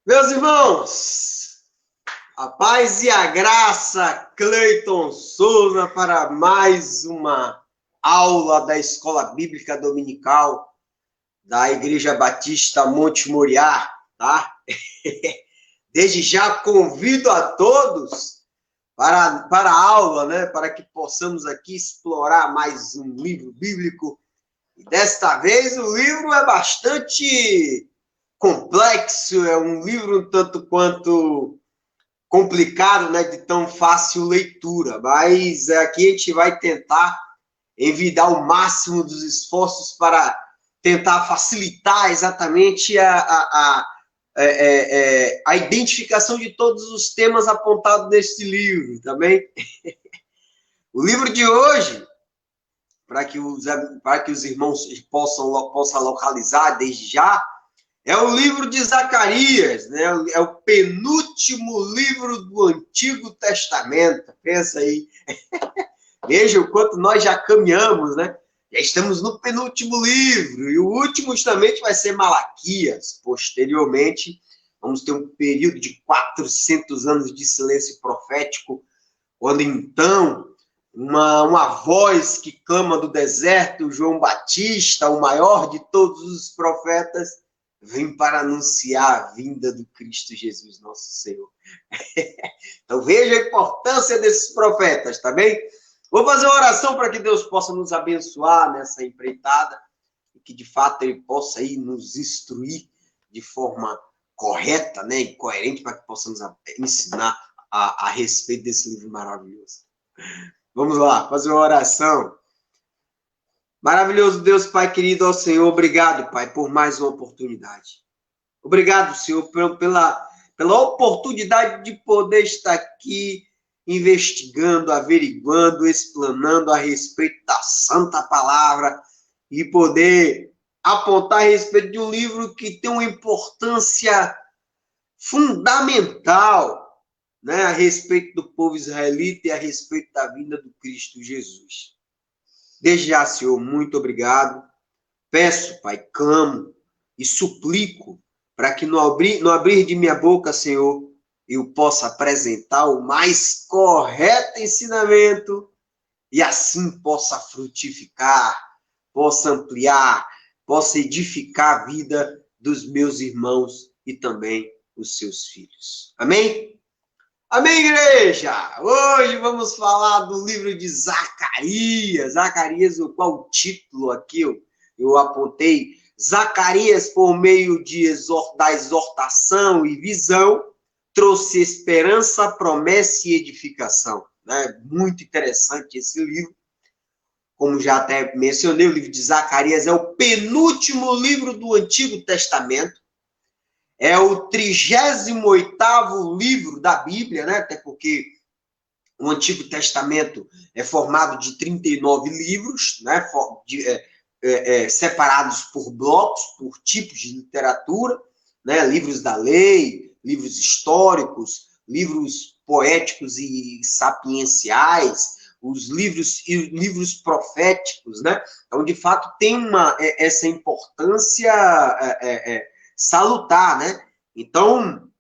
Meus irmãos, a paz e a graça, Cleiton Souza, para mais uma aula da Escola Bíblica Dominical da Igreja Batista Monte Moriá, tá? Desde já convido a todos para a aula, né? Para que possamos aqui explorar mais um livro bíblico. E desta vez o livro é bastante complexo, é um livro um tanto quanto complicado, né, de tão fácil leitura, mas aqui a gente vai tentar envidar o máximo dos esforços para tentar facilitar exatamente a identificação de todos os temas apontados neste livro, também. O livro de hoje, para que os irmãos possam localizar desde já, é o livro de Zacarias, né? É o penúltimo livro do Antigo Testamento. Pensa aí. Veja o quanto nós já caminhamos, né? Já estamos no penúltimo livro. E o último justamente vai ser Malaquias. Posteriormente, vamos ter um período de 400 anos de silêncio profético, quando então uma voz que clama do deserto, João Batista, o maior de todos os profetas, vem para anunciar a vinda do Cristo Jesus, nosso Senhor. Então veja a importância desses profetas, tá bem? Vou fazer uma oração para que Deus possa nos abençoar nessa empreitada e que de fato Ele possa aí nos instruir de forma correta, né, e coerente, para que possamos ensinar a respeito desse livro maravilhoso. Vamos lá, fazer uma oração. Maravilhoso Deus, Pai querido, ao Senhor, obrigado, Pai, por mais uma oportunidade. Obrigado, Senhor, pela oportunidade de poder estar aqui investigando, averiguando, explanando a respeito da Santa Palavra e poder apontar a respeito de um livro que tem uma importância fundamental, né, a respeito do povo israelita e a respeito da vinda do Cristo Jesus. Desde já, Senhor, muito obrigado. Peço, Pai, clamo e suplico para que no abrir de minha boca, Senhor, eu possa apresentar o mais correto ensinamento e assim possa frutificar, possa ampliar, possa edificar a vida dos meus irmãos e também os seus filhos. Amém? Amém, igreja! Hoje vamos falar do livro de Zacarias. Zacarias, o qual título aqui eu apontei? Zacarias, por meio da exortação e visão, trouxe esperança, promessa e edificação. Né? Muito interessante esse livro. Como já até mencionei, o livro de Zacarias é o penúltimo livro do Antigo Testamento. É o 38º livro da Bíblia, né? Até porque o Antigo Testamento é formado de 39 livros, né? Separados por blocos, por tipos de literatura, né? Livros da lei, livros históricos, livros poéticos e sapienciais, os livros proféticos, né? Então, de fato, tem essa importância salutar, né? Então,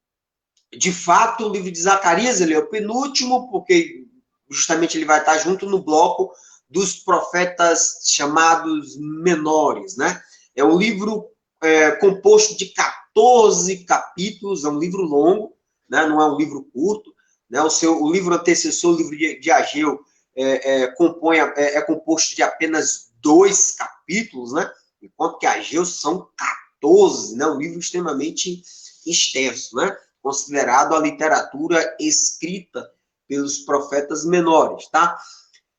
de fato, o livro de Zacarias ele é o penúltimo, porque justamente ele vai estar junto no bloco dos profetas chamados menores, né? É um livro composto de 14 capítulos, é um livro longo, né? Não é um livro curto, né? O livro antecessor, o livro de Ageu, é composto de apenas 2 capítulos, né? Enquanto que Ageu são 14, né? Um livro extremamente extenso, né? Considerado a literatura escrita pelos profetas menores, tá?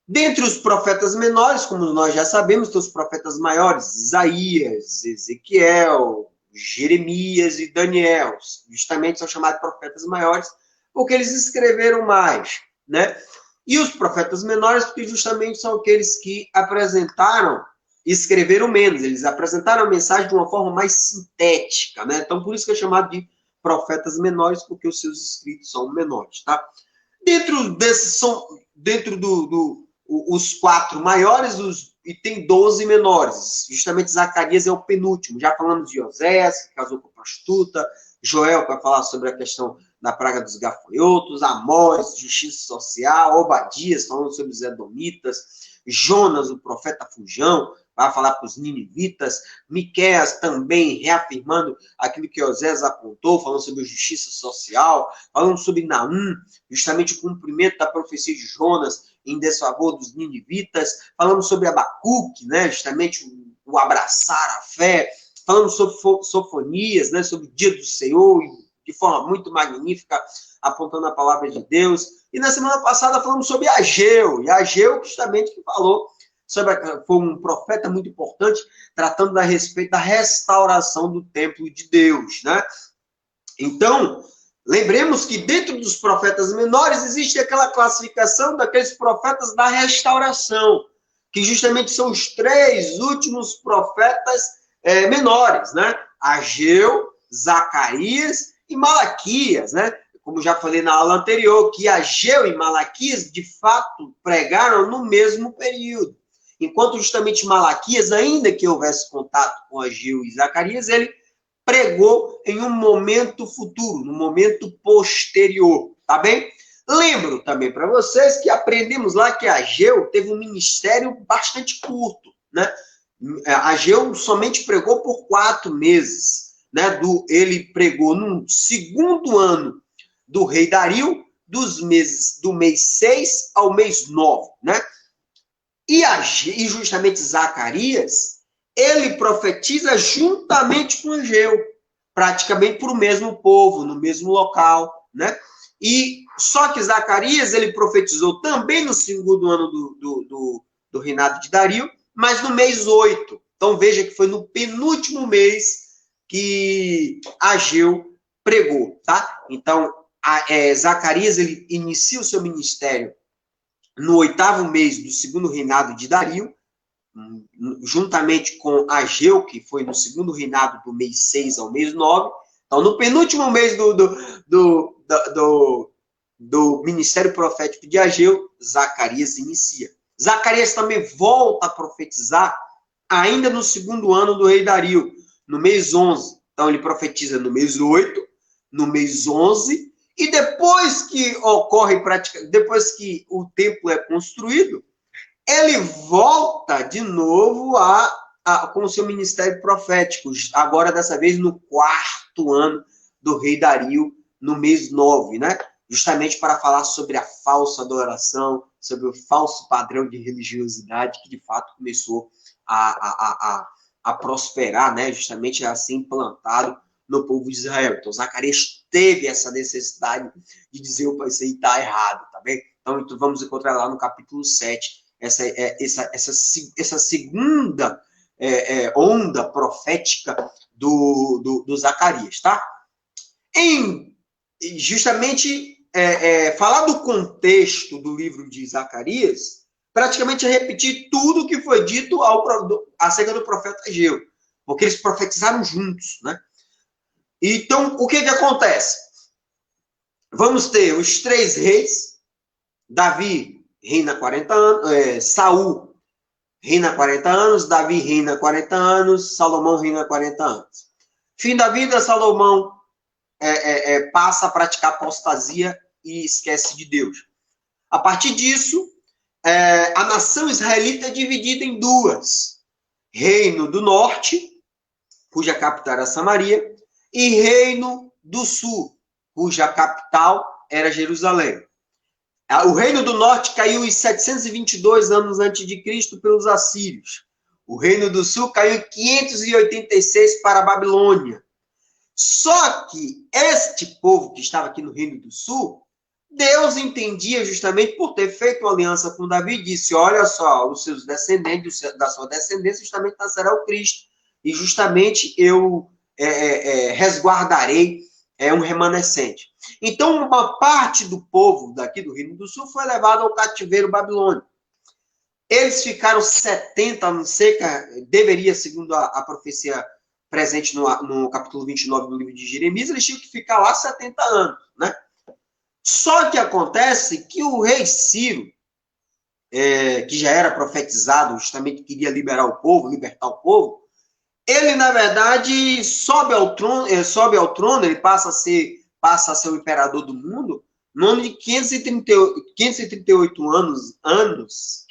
Dentre os profetas menores, como nós já sabemos, tem os profetas maiores, Isaías, Ezequiel, Jeremias e Daniel. Justamente são chamados profetas maiores porque eles escreveram mais, né? E os profetas menores porque justamente são aqueles que escreveram menos, eles apresentaram a mensagem de uma forma mais sintética, né? Então, por isso que é chamado de profetas menores, porque os seus escritos são menores, tá? Dentro dos 4 maiores, e tem 12 menores. Justamente Zacarias é o penúltimo. Já falamos de Oséias, que casou com a prostituta, Joel, que vai falar sobre a questão da praga dos gafanhotos, Amós, justiça social, Obadias, falando sobre os edomitas, Jonas, o profeta fujão, vai falar para os ninivitas, Miqueias também reafirmando aquilo que Oséias apontou, falando sobre a justiça social, falando sobre Naum, justamente o cumprimento da profecia de Jonas em desfavor dos ninivitas, falando sobre Abacuque, né, justamente o abraçar a fé, falando sobre Sofonias, né, sobre o dia do Senhor, de forma muito magnífica, apontando a palavra de Deus. E na semana passada falamos sobre Ageu, e Ageu justamente que falou sobre, foi um profeta muito importante, tratando a respeito da restauração do templo de Deus, né? Então, lembremos que dentro dos profetas menores existe aquela classificação daqueles profetas da restauração, que justamente são os 3 últimos profetas menores, né? Ageu, Zacarias e Malaquias, né? Como já falei na aula anterior, que Ageu e Malaquias, de fato, pregaram no mesmo período. Enquanto justamente Malaquias, ainda que houvesse contato com Ageu e Zacarias, ele pregou em um momento futuro, no momento posterior, tá bem? Lembro também para vocês que aprendemos lá que Ageu teve um ministério bastante curto, né? Ageu somente pregou por 4 meses, né? Ele pregou no 2º ano do rei Dario, do mês 6 ao mês 9, né? E justamente Zacarias, ele profetiza juntamente com Ageu, praticamente para o mesmo povo, no mesmo local, né? E só que Zacarias, ele profetizou também no 2º ano do reinado de Dario, mas no mês 8. Então veja que foi no penúltimo mês que Ageu pregou, tá? Então, Zacarias, ele inicia o seu ministério no 8º mês do 2º reinado de Dario, juntamente com Ageu, que foi no 2º reinado do mês 6 ao mês 9. Então, no penúltimo mês do ministério profético de Ageu, Zacarias inicia. Zacarias também volta a profetizar ainda no 2º ano do rei Dario, no mês 11. Então, ele profetiza no mês 8, no mês 11, e depois que ocorre, depois que o templo é construído, ele volta de novo com o seu ministério profético, agora dessa vez no 4º ano do rei Dario, no mês 9, né? Justamente para falar sobre a falsa adoração, sobre o falso padrão de religiosidade que de fato começou a prosperar, né? Justamente a ser implantado no povo de Israel. Então, Zacarias teve essa necessidade de dizer, opa, isso aí está errado, tá bem? Então, vamos encontrar lá no capítulo 7, essa segunda onda profética do Zacarias, tá? Justamente, falar do contexto do livro de Zacarias, praticamente repetir tudo que foi dito acerca do profeta Ageu, porque eles profetizaram juntos, né? Então, o que acontece? Vamos ter os 3 reis. Davi reina 40 anos, Saul reina 40 anos, Davi reina 40 anos, Salomão reina 40 anos. Fim da vida, Salomão passa a praticar apostasia e esquece de Deus. A partir disso, a nação israelita é dividida em 2. Reino do Norte, cuja capital era Samaria, e Reino do Sul, cuja capital era Jerusalém. O Reino do Norte caiu em 722 anos antes de Cristo pelos assírios. O Reino do Sul caiu em 586 para a Babilônia. Só que este povo que estava aqui no Reino do Sul, Deus entendia justamente por ter feito uma aliança com Davi, disse, olha só, os seus descendentes, da sua descendência, justamente nascerá o Cristo. E justamente eu resguardarei um remanescente. Então, uma parte do povo daqui do Reino do Sul foi levada ao cativeiro babilônico. Eles ficaram 70 anos, deveria, segundo a profecia presente no capítulo 29 do livro de Jeremias, eles tinham que ficar lá 70 anos, né? Só que acontece que o rei Ciro, que já era profetizado, justamente queria libertar o povo, ele, na verdade, sobe ao trono, ele passa a ser o imperador do mundo, no ano de 538 anos antes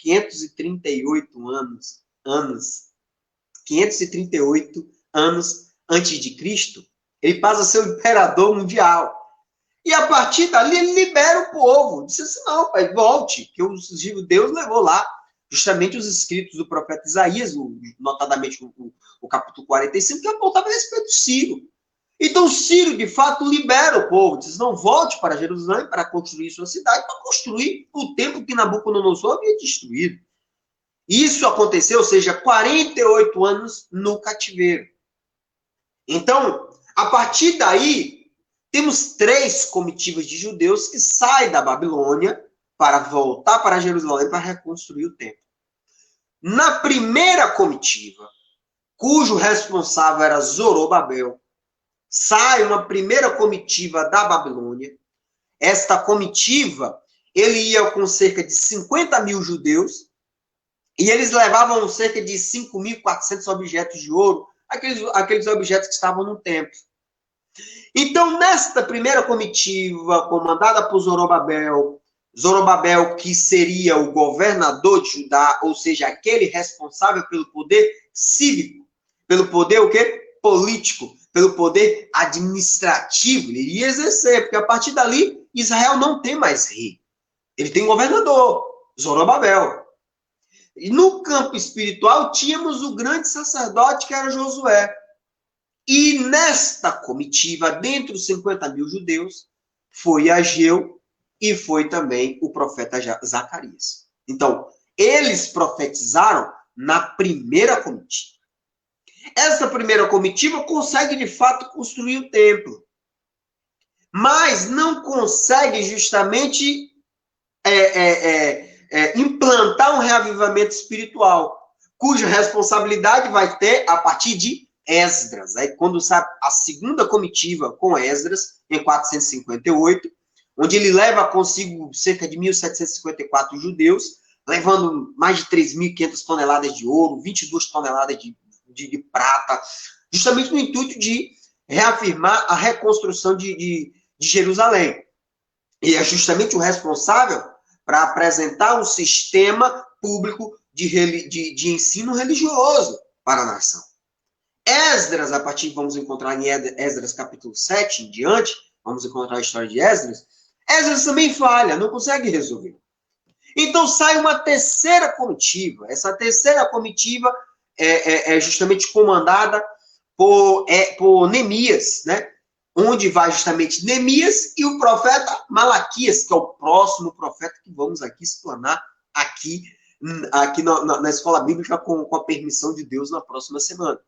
de Cristo, ele passa a ser o imperador mundial. E a partir dali ele libera o povo. Disse assim, não, pai, volte, que Deus levou lá justamente os escritos do profeta Isaías, notadamente o capítulo 45, que apontava a respeito do Ciro. Então Ciro, de fato, libera o povo. Diz, não, volte para Jerusalém para construir sua cidade, para construir o templo que Nabucodonosor havia destruído. Isso aconteceu, ou seja, 48 anos no cativeiro. Então, a partir daí, temos 3 comitivas de judeus que saem da Babilônia para voltar para Jerusalém para reconstruir o templo. Na primeira comitiva, cujo responsável era Zorobabel, sai uma primeira comitiva da Babilônia. Esta comitiva, ele ia com cerca de 50 mil judeus, e eles levavam cerca de 5.400 objetos de ouro, aqueles objetos que estavam no templo. Então, nesta primeira comitiva, comandada por Zorobabel, que seria o governador de Judá, ou seja, aquele responsável pelo poder cívico, pelo poder o quê? Político, pelo poder administrativo, ele iria exercer, porque a partir dali, Israel não tem mais rei. Ele tem governador, Zorobabel. E no campo espiritual, tínhamos o grande sacerdote, que era Josué. E nesta comitiva, dentre os 50 mil judeus, foi Ageu e foi também o profeta Zacarias. Então, eles profetizaram na primeira comitiva. Essa primeira comitiva consegue, de fato, construir o templo. Mas não consegue justamente implantar um reavivamento espiritual, cuja responsabilidade vai ter a partir de Esdras. Aí, quando sai a segunda comitiva com Esdras, em 458, onde ele leva consigo cerca de 1.754 judeus, levando mais de 3.500 toneladas de ouro, 22 toneladas de prata, justamente no intuito de reafirmar a reconstrução de Jerusalém. E é justamente o responsável para apresentar um sistema público de ensino religioso para a nação. Esdras, a partir, vamos encontrar em Esdras capítulo 7 em diante, vamos encontrar a história de Esdras. Esdras também falha, não consegue resolver. Então sai uma terceira comitiva. Essa terceira comitiva é justamente comandada por Neemias, né? Onde vai justamente Neemias e o profeta Malaquias, que é o próximo profeta que vamos aqui explanar aqui na escola bíblica com a permissão de Deus na próxima semana.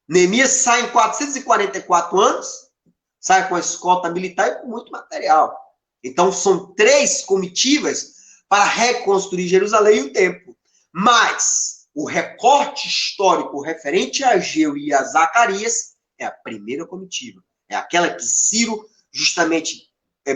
Neemias sai em 444 anos, sai com a escolta militar e com muito material. Então, são 3 comitivas para reconstruir Jerusalém e o templo. Mas o recorte histórico referente a Ageu e a Zacarias é a primeira comitiva. É aquela que Ciro justamente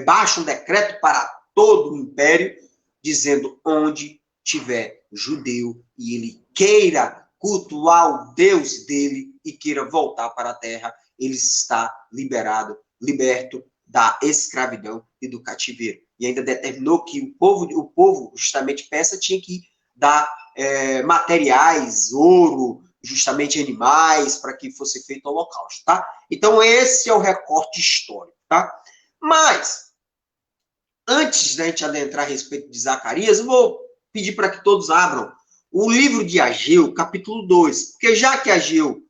baixa um decreto para todo o império, dizendo onde tiver judeu e ele queira cultuar o Deus dele e queira voltar para a terra, ele está liberto da escravidão e do cativeiro. E ainda determinou que o povo justamente persa tinha que dar materiais, ouro, justamente animais, para que fosse feito o holocausto, tá? Então, esse é o recorte histórico, tá? Mas, antes da gente adentrar a respeito de Zacarias, eu vou pedir para que todos abram o livro de Ageu, capítulo 2, porque já que Ageu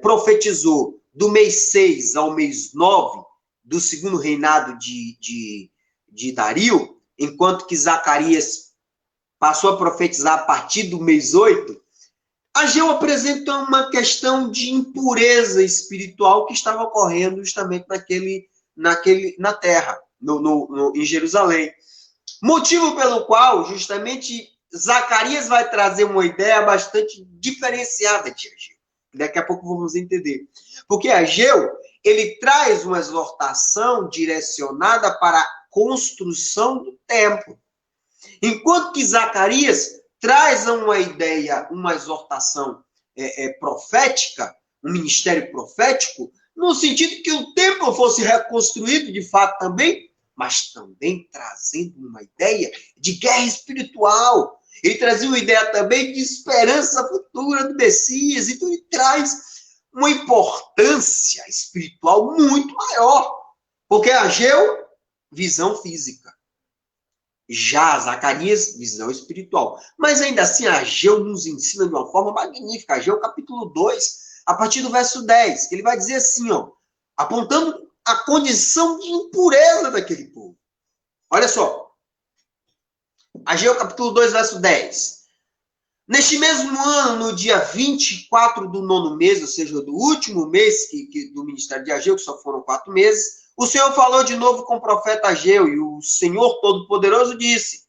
profetizou do mês 6 ao mês 9 do segundo reinado de Dario, enquanto que Zacarias passou a profetizar a partir do mês 8, Ageu apresenta uma questão de impureza espiritual que estava ocorrendo justamente na terra, em Jerusalém. Motivo pelo qual, justamente, Zacarias vai trazer uma ideia bastante diferenciada de Ageu. Daqui a pouco vamos entender. Porque Ageu, ele traz uma exortação direcionada para a construção do templo. Enquanto que Zacarias traz uma ideia, uma exortação profética, um ministério profético, no sentido que o templo fosse reconstruído de fato também, mas também trazendo uma ideia de guerra espiritual. Ele trazia uma ideia também de esperança futura do Messias. Então ele traz uma importância espiritual muito maior. Porque Ageu, visão física. Já Zacarias, visão espiritual. Mas ainda assim, Ageu nos ensina de uma forma magnífica. Ageu capítulo 2, a partir do verso 10, que ele vai dizer assim, ó, apontando a condição de impureza daquele povo. Olha só. Ageu capítulo 2, verso 10. Neste mesmo ano, no dia 24 do 9º mês, ou seja, do último mês do ministério de Ageu, que só foram 4 meses, o Senhor falou de novo com o profeta Ageu, e o Senhor Todo-Poderoso disse,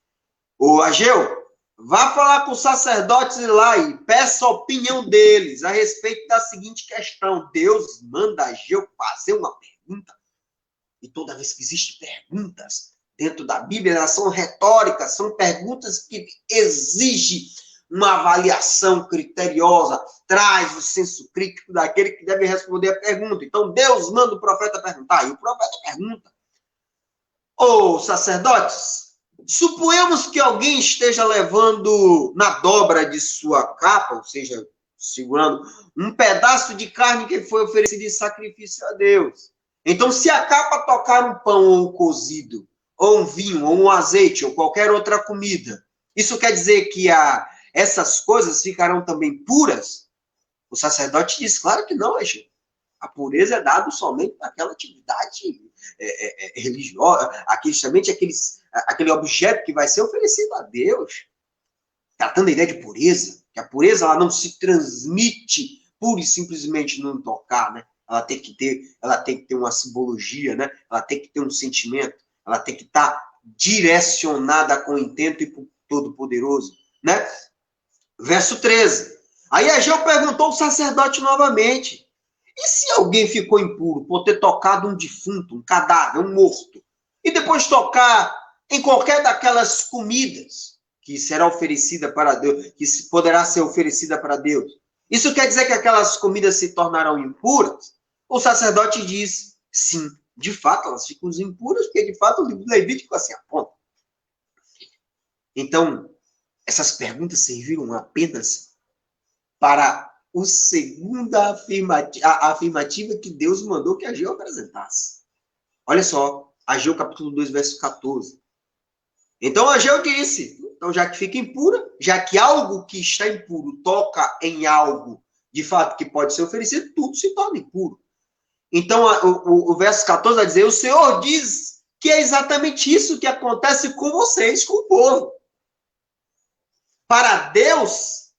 ô Ageu, vá falar com os sacerdotes lá e peça a opinião deles a respeito da seguinte questão. Deus manda Ageu fazer uma pergunta, e toda vez que existem perguntas dentro da Bíblia, elas são retóricas, são perguntas que exigem uma avaliação criteriosa, traz o senso crítico daquele que deve responder a pergunta. Então, Deus manda o profeta perguntar, e o profeta pergunta. Ô, sacerdotes, suponhamos que alguém esteja levando na dobra de sua capa, ou seja, segurando um pedaço de carne que foi oferecido em sacrifício a Deus. Então, se a capa tocar um pão ou um cozido, ou um vinho, ou um azeite, ou qualquer outra comida, isso quer dizer que essas coisas ficarão também puras? O sacerdote diz, claro que não, Ageu. A pureza é dada somente naquela atividade religiosa, justamente aquele objeto que vai ser oferecido a Deus. Tratando a ideia de pureza, que a pureza ela não se transmite pura e simplesmente no tocar, né? Ela tem que ter uma simbologia, né? Ela tem que ter um sentimento, ela tem que estar direcionada com intento e por Todo-Poderoso, né? Verso 13. Aí Ageu perguntou ao sacerdote novamente, e se alguém ficou impuro por ter tocado um defunto, um cadáver, um morto, e depois tocar em qualquer daquelas comidas que será oferecida para Deus, que poderá ser oferecida para Deus, isso quer dizer que aquelas comidas se tornarão impuras? O sacerdote diz, sim, de fato elas ficam impuras, porque de fato o livro do Levítico assim aponta. Então, essas perguntas serviram apenas para a segunda afirmativa que Deus mandou que Ageu apresentasse. Olha só, Ageu capítulo 2, verso 14. Então Ageu disse, então já que fica impura, já que algo que está impuro toca em algo de fato que pode ser oferecido, tudo se torna impuro. Então o verso 14 vai dizer, o Senhor diz que é exatamente isso que acontece com vocês, com o povo. Para Deus,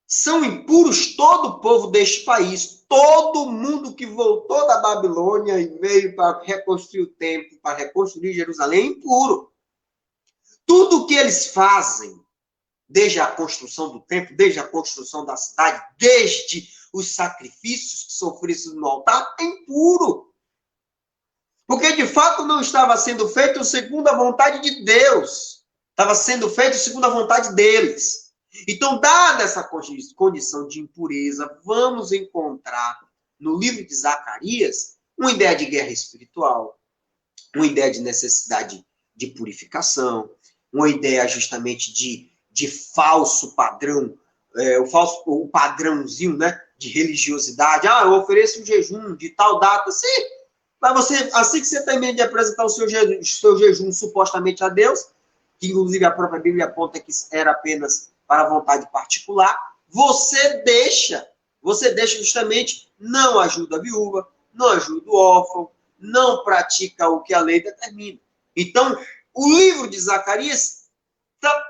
são impuros todo o povo deste país, todo mundo que voltou da Babilônia e veio para reconstruir o templo, para reconstruir Jerusalém, é impuro. Tudo o que eles fazem, desde a construção do templo, desde a construção da cidade, desde os sacrifícios que são oferecidos no altar, é impuro. Porque, de fato, não estava sendo feito segundo a vontade de Deus. Estava sendo feito segundo a vontade deles. Então, dada essa condição de impureza, vamos encontrar no livro de Zacarias uma ideia de guerra espiritual, uma ideia de necessidade de purificação, uma ideia justamente de falso padrão, o padrãozinho, né, de religiosidade. Ah, eu ofereço um jejum de tal data. Sim, mas você, assim que você termina de apresentar o seu jejum supostamente a Deus, que inclusive a própria Bíblia aponta que era apenas para a vontade particular, você deixa justamente, não ajuda a viúva, não ajuda o órfão, não pratica o que a lei determina. Então, o livro de Zacarias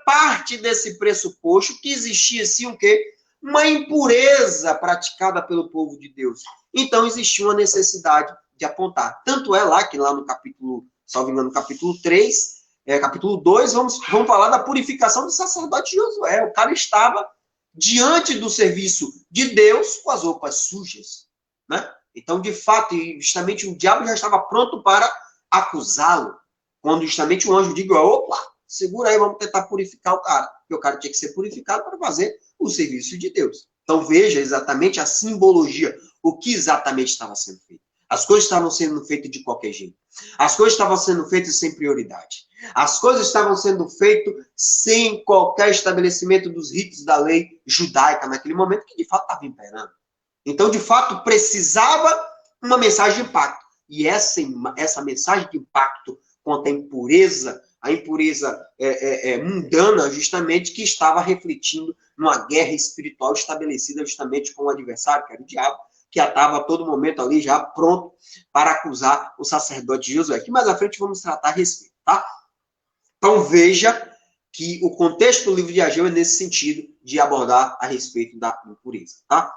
parte desse pressuposto que existia, sim, o quê? Uma impureza praticada pelo povo de Deus. Então, existia uma necessidade de apontar. Tanto é lá, que lá no capítulo, salvo engano, no capítulo 3, capítulo 2, vamos falar da purificação do sacerdote Josué. O cara estava diante do serviço de Deus com as roupas sujas, né? Então, de fato, justamente o diabo já estava pronto para acusá-lo, quando justamente o anjo diga, opa, segura aí, vamos tentar purificar o cara. Porque o cara tinha que ser purificado para fazer o serviço de Deus. Então veja exatamente a simbologia, o que exatamente estava sendo feito. As coisas estavam sendo feitas de qualquer jeito. As coisas estavam sendo feitas sem prioridade. As coisas estavam sendo feitas sem qualquer estabelecimento dos ritos da lei judaica naquele momento, que de fato estava imperando. Então, de fato, precisava uma mensagem de impacto. E essa mensagem de impacto contra a impureza mundana, justamente, que estava refletindo numa guerra espiritual estabelecida justamente com o adversário, que era o diabo, que estava a todo momento ali já pronto para acusar o sacerdote Josué. Que mais à frente vamos tratar a respeito, tá? Então veja que o contexto do livro de Ageu é nesse sentido de abordar a respeito da impureza, tá?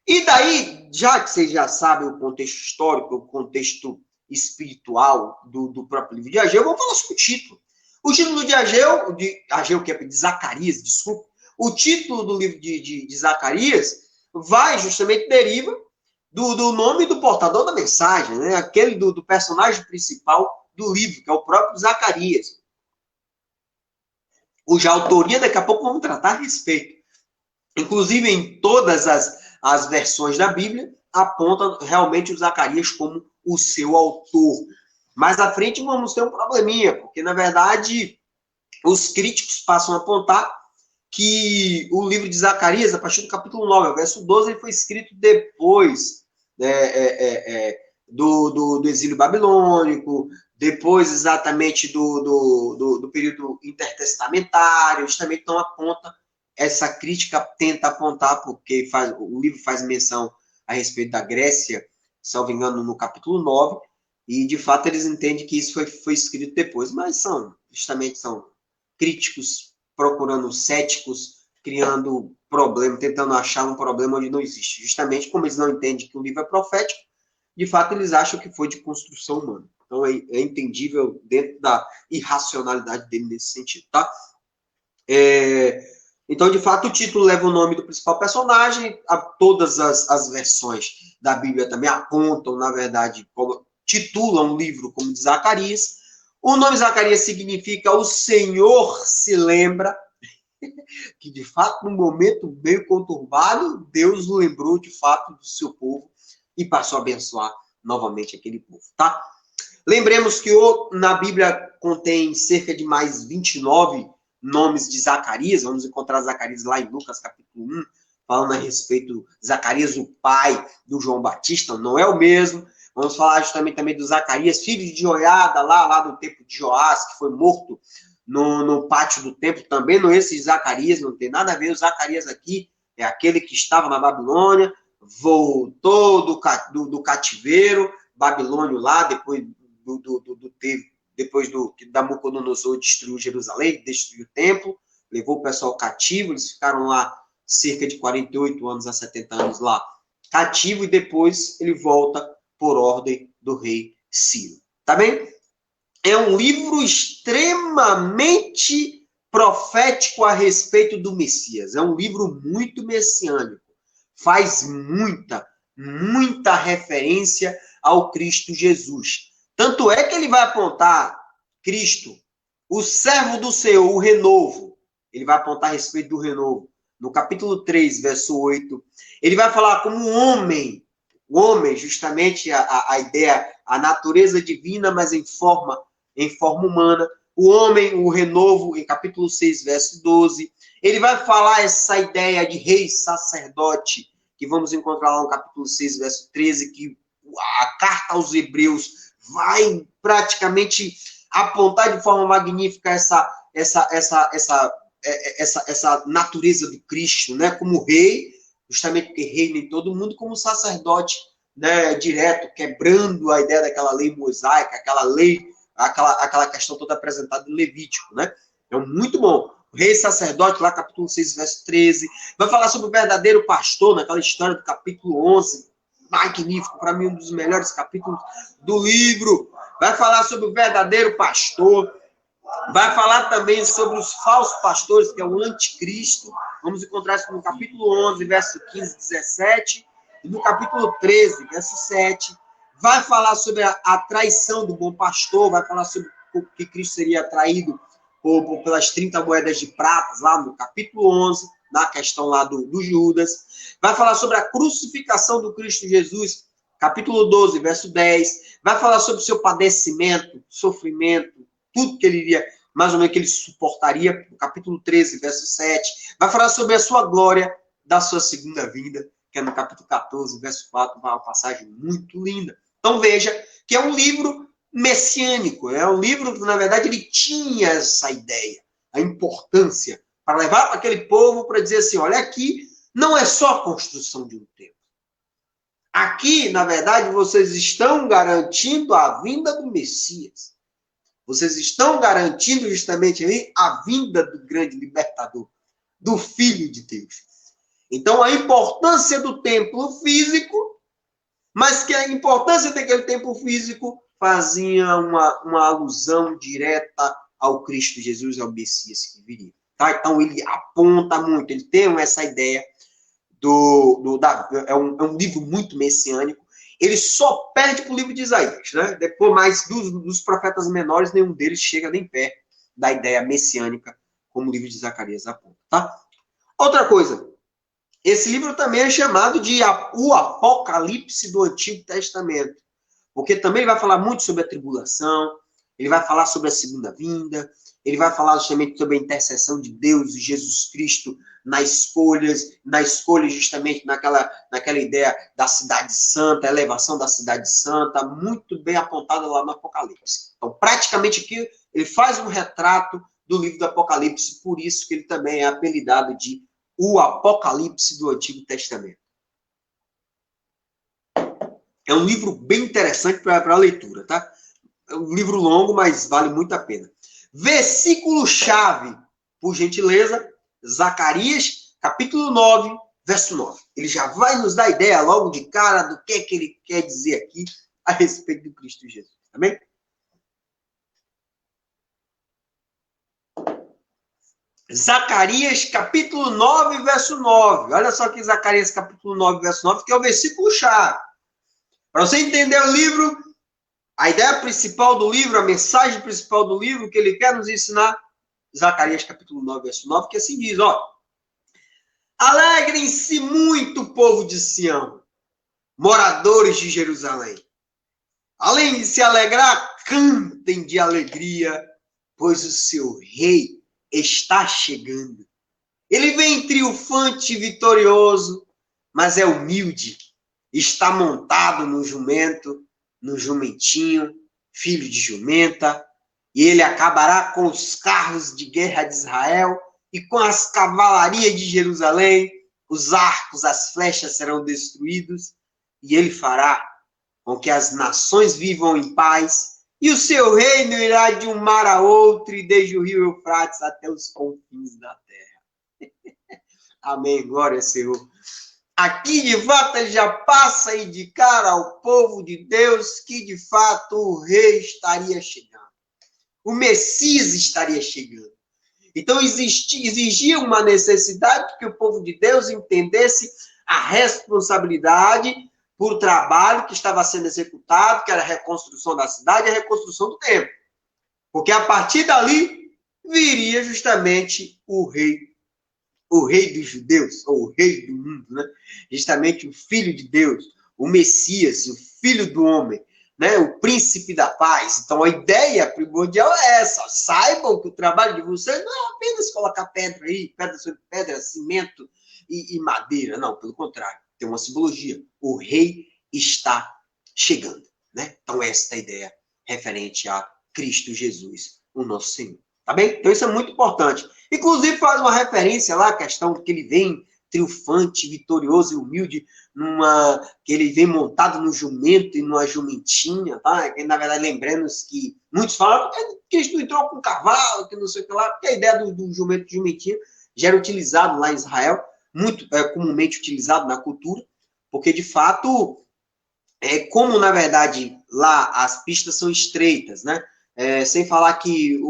E daí, já que vocês já sabem o contexto histórico, o contexto espiritual do próprio livro de Ageu, vamos falar sobre o título. O título de Ageu, que é de Zacarias, desculpa, o título do livro de Zacarias vai justamente deriva do nome do portador da mensagem, né? Aquele do personagem principal do livro, que é o próprio Zacarias, cuja autoria daqui a pouco vamos tratar a respeito. Inclusive, em todas as versões da Bíblia, apontam realmente o Zacarias como o seu autor. Mais à frente vamos ter um probleminha, porque, na verdade, os críticos passam a apontar que o livro de Zacarias, a partir do capítulo 9, verso 12, ele foi escrito depois do exílio babilônico, depois exatamente do período intertestamentário, justamente não aponta. Essa crítica tenta apontar, porque o livro faz menção a respeito da Grécia, salvo engano, no capítulo 9, e de fato eles entendem que isso foi escrito depois, mas são críticos procurando céticos, criando problema, tentando achar um problema onde não existe. Justamente como eles não entendem que o livro é profético, de fato eles acham que foi de construção humana. Então é entendível dentro da irracionalidade dele nesse sentido, tá? Então, de fato, o título leva o nome do principal personagem. Todas as versões da Bíblia também apontam, na verdade, titulam o livro como de Zacarias. O nome Zacarias significa o Senhor se lembra, que de fato, num momento meio conturbado, Deus lembrou de fato do seu povo e passou a abençoar novamente aquele povo, tá? Lembremos que na Bíblia contém cerca de mais 29 nomes de Zacarias. Vamos encontrar Zacarias lá em Lucas capítulo 1, falando a respeito de Zacarias, o pai do João Batista, não é o mesmo. Vamos falar justamente também do Zacarias, filho de Joiada, lá do templo de Joás, que foi morto no pátio do templo, também não é esse Zacarias, não tem nada a ver. O Zacarias aqui é aquele que estava na Babilônia, voltou do cativeiro babilônio lá, depois da Nabucodonosor destruiu Jerusalém, destruiu o templo, levou o pessoal cativo, eles ficaram lá cerca de 48 anos a 70 anos lá cativo, e depois ele volta por ordem do rei Ciro. Tá bem? É um livro extremamente profético a respeito do Messias. É um livro muito messiânico. Faz muita referência ao Cristo Jesus. Tanto é que ele vai apontar Cristo, o servo do Senhor, o renovo. Ele vai apontar a respeito do renovo. No capítulo 3, verso 8, ele vai falar como um homem. O homem, justamente a ideia, a natureza divina, mas em forma humana. O homem, o renovo, em capítulo 6, verso 12. Ele vai falar essa ideia de rei sacerdote, que vamos encontrar lá no capítulo 6, verso 13, que a carta aos Hebreus vai praticamente apontar de forma magnífica essa natureza do Cristo, né? Como rei, justamente porque reina em todo mundo, como sacerdote, né? Direto, quebrando a ideia daquela lei mosaica, aquela questão toda apresentada no Levítico, né? É muito bom. O rei sacerdote, lá capítulo 6, verso 13, vai falar sobre o verdadeiro pastor, naquela história do capítulo 11, magnífico, para mim um dos melhores capítulos do livro. Vai falar sobre o verdadeiro pastor, vai falar também sobre os falsos pastores, que é o anticristo. Vamos encontrar isso no capítulo 11, verso 15 e 17, e no capítulo 13, verso 7. Vai falar sobre a traição do bom pastor, vai falar sobre que Cristo seria traído pelas 30 moedas de prata, lá no capítulo 11, na questão lá do Judas. Vai falar sobre a crucificação do Cristo Jesus, capítulo 12, verso 10. Vai falar sobre o seu padecimento, sofrimento, tudo que ele iria, mais ou menos, que ele suportaria, no capítulo 13, verso 7. Vai falar sobre a sua glória da sua segunda vinda, que é no capítulo 14, verso 4, uma passagem muito linda. Então veja que é um livro messiânico, é um livro que, na verdade, ele tinha essa ideia, a importância, para levar para aquele povo para dizer assim, olha, aqui não é só a construção de um templo. Aqui, na verdade, vocês estão garantindo a vinda do Messias. Vocês estão garantindo justamente aí a vinda do grande libertador, do Filho de Deus. Então, a importância do templo físico, mas que a importância daquele templo físico fazia uma alusão direta ao Cristo Jesus, ao Messias que viria. Tá? Então, ele aponta muito, ele tem essa ideia é um livro muito messiânico. Ele só perde para o livro de Isaías, né? Depois, mais dos profetas menores, nenhum deles chega nem perto da ideia messiânica, como o livro de Zacarias aponta, tá? Outra coisa, esse livro também é chamado de o Apocalipse do Antigo Testamento, porque também ele vai falar muito sobre a tribulação, ele vai falar sobre a segunda vinda, ele vai falar justamente sobre a intercessão de Deus e Jesus Cristo na escolha justamente naquela ideia da cidade santa, a elevação da cidade santa, muito bem apontada lá no Apocalipse. Então, praticamente aqui, ele faz um retrato do livro do Apocalipse, por isso que ele também é apelidado de o Apocalipse do Antigo Testamento. É um livro bem interessante para a leitura, tá? É um livro longo, mas vale muito a pena. Versículo-chave, por gentileza, Zacarias, capítulo 9, verso 9. Ele já vai nos dar ideia logo de cara do que ele quer dizer aqui a respeito do Cristo Jesus. Tá bem? Zacarias, capítulo 9, verso 9. Olha só aqui Zacarias, capítulo 9, verso 9, que é o versículo-chave. Para você entender o livro, a ideia principal do livro, a mensagem principal do livro, que ele quer nos ensinar, Zacarias capítulo 9, verso 9, que assim diz, ó. Alegrem-se muito, povo de Sião, moradores de Jerusalém. Além de se alegrar, cantem de alegria, pois o seu rei está chegando. Ele vem triunfante e vitorioso, mas é humilde. Está montado no jumento, no jumentinho, filho de jumenta, e ele acabará com os carros de guerra de Israel e com as cavalarias de Jerusalém, os arcos, as flechas serão destruídos, e ele fará com que as nações vivam em paz, e o seu reino irá de um mar a outro, e desde o rio Eufrates até os confins da terra. Amém, glória ao Senhor. Aqui, de fato, ele já passa a indicar ao povo de Deus que, de fato, o rei estaria chegando. O Messias estaria chegando. Então, exigia uma necessidade que o povo de Deus entendesse a responsabilidade por o trabalho que estava sendo executado, que era a reconstrução da cidade e a reconstrução do templo. Porque, a partir dali, viria justamente o rei dos judeus, ou o rei do mundo, né? Justamente o filho de Deus, o Messias, o filho do homem, né? O príncipe da paz. Então, a ideia primordial é essa. Saibam que o trabalho de vocês não é apenas colocar pedra aí, pedra sobre pedra, cimento e madeira. Não, pelo contrário. Tem uma simbologia. O rei está chegando, né? Então, esta é a ideia referente a Cristo Jesus, o nosso Senhor. Tá bem? Então, isso é muito importante. Inclusive, faz uma referência lá à questão que ele vem triunfante, vitorioso e humilde, que ele vem montado no jumento e numa jumentinha, tá? E, na verdade, lembrando-nos que muitos falam que Cristo entrou com um cavalo, que não sei o que lá, porque a ideia do jumento e jumentinha já era utilizado lá em Israel, muito comumente utilizado na cultura, porque, de fato, como, na verdade, lá as pistas são estreitas, né? Sem falar que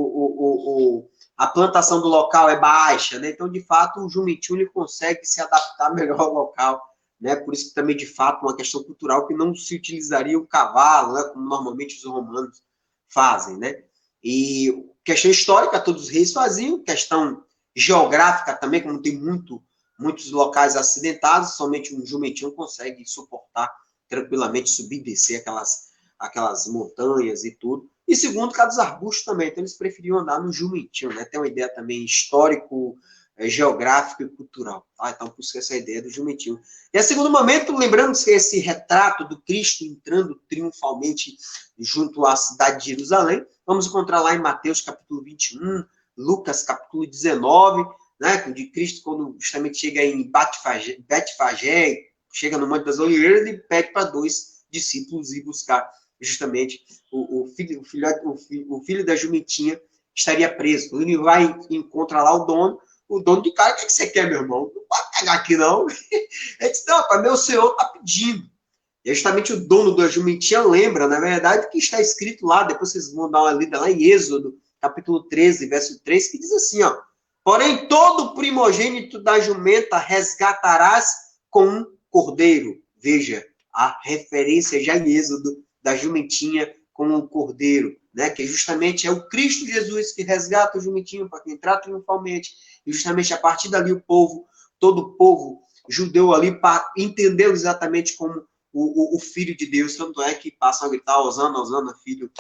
a plantação do local é baixa, né? Então, de fato, o jumentinho ele consegue se adaptar melhor ao local, né? Por isso que também, de fato, uma questão cultural que não se utilizaria o cavalo, né? Como normalmente os romanos fazem, né? E questão histórica, todos os reis faziam, questão geográfica também, como tem muitos locais acidentados, somente um jumentinho consegue suportar tranquilamente, subir e descer aquelas montanhas e tudo. E segundo, cada dos arbustos também, então eles preferiam andar no jumentinho, né? Tem uma ideia também histórico, geográfico e cultural. Tá? Então, por isso essa ideia do jumentinho. E a segundo momento, lembrando que esse retrato do Cristo entrando triunfalmente junto à cidade de Jerusalém, vamos encontrar lá em Mateus capítulo 21, Lucas capítulo 19, né, de Cristo quando justamente chega em Betfagé, chega no Monte das Oliveiras e pede para 2 discípulos ir buscar justamente o filho da jumentinha estaria preso. Ele vai encontrar lá o dono de casa. O que você quer, meu irmão? Não pode pegar aqui, não. Ele disse, não, pai, meu senhor está pedindo. E justamente o dono da jumentinha lembra, na verdade, que está escrito lá, depois vocês vão dar uma lida lá em Êxodo, capítulo 13, verso 3, que diz assim, ó, porém, todo primogênito da jumenta resgatarás com um cordeiro. Veja, a referência já em Êxodo da jumentinha com um cordeiro, né? Que justamente é o Cristo Jesus que resgata o jumentinho para entrar triunfalmente. E justamente a partir dali todo o povo judeu ali, entendeu exatamente como o Filho de Deus, tanto é que passam a gritar, Hosana, Hosana, filho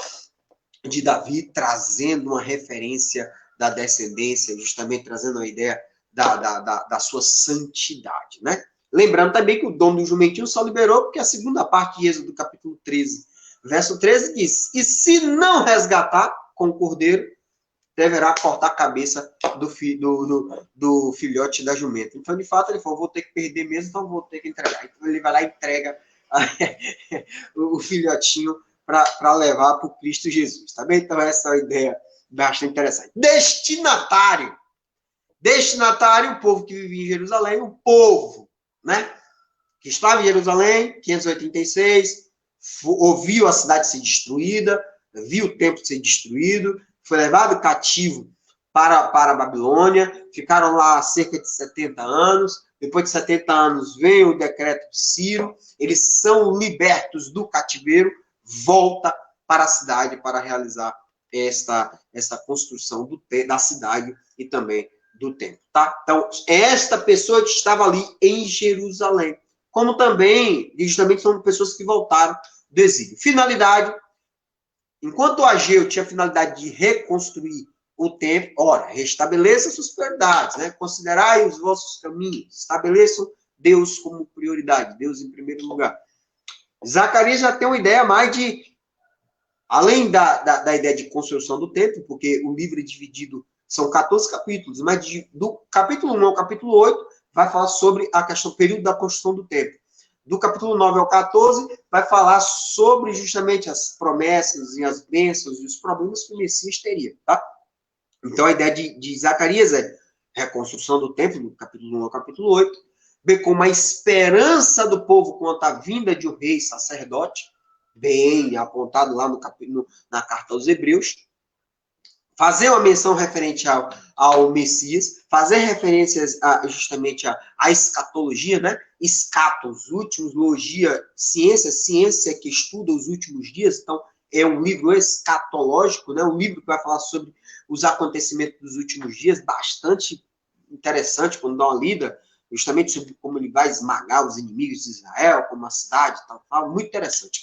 de Davi, trazendo uma referência da descendência, justamente trazendo a ideia da sua santidade, né? Lembrando também que o dono do jumentinho só liberou porque a segunda parte de Êxodo, capítulo 13, verso 13, diz, e se não resgatar com o cordeiro, deverá cortar a cabeça do filhote da jumenta. Então, de fato, ele falou, vou ter que perder mesmo, então vou ter que entregar. Então, ele vai lá e entrega o filhotinho para levar para o Cristo Jesus, tá bem? Então, essa é uma ideia bastante interessante. Destinatário, o povo que vivia em Jerusalém, o povo, né? Que estava em Jerusalém, 586, ouviu a cidade ser destruída, viu o templo ser destruído, foi levado cativo para a Babilônia, ficaram lá cerca de 70 anos, depois de 70 anos vem o decreto de Ciro, eles são libertos do cativeiro, volta para a cidade para realizar esta construção da cidade e também do templo, tá? Então, esta pessoa que estava ali em Jerusalém, como também, justamente, são pessoas que voltaram do exílio. Finalidade, enquanto o Ageu tinha a finalidade de reconstruir o templo, ora, restabeleça suas prioridades, né? Considerai os vossos caminhos, estabeleçam Deus como prioridade, Deus em primeiro lugar. Zacarias já tem uma ideia mais de, além da ideia de construção do templo, porque o livro é dividido, são 14 capítulos, mas do capítulo 1 ao capítulo 8 vai falar sobre a questão, o período da construção do templo. Do capítulo 9 ao 14, vai falar sobre justamente as promessas e as bênçãos e os problemas que o Messias teria, tá? Então, a ideia de Zacarias é reconstrução do templo, do capítulo 1 ao capítulo 8, bem como a esperança do povo quanto à vinda de um rei sacerdote, bem apontado lá na carta aos Hebreus, fazer uma menção referente ao Messias, fazer referências justamente à escatologia, né? Escatos, últimos, logia, ciência que estuda os últimos dias. Então, é um livro escatológico, né? Um livro que vai falar sobre os acontecimentos dos últimos dias, bastante interessante quando dá uma lida, justamente sobre como ele vai esmagar os inimigos de Israel, como a cidade, tal, muito interessante.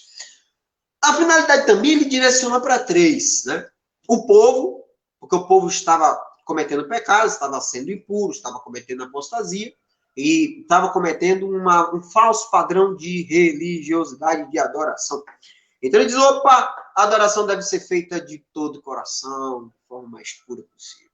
A finalidade também ele direciona para 3, né? O povo, porque o povo estava cometendo pecados, estava sendo impuro, estava cometendo apostasia e estava cometendo um falso padrão de religiosidade, de adoração. Então ele diz, opa, a adoração deve ser feita de todo o coração, de forma mais pura possível.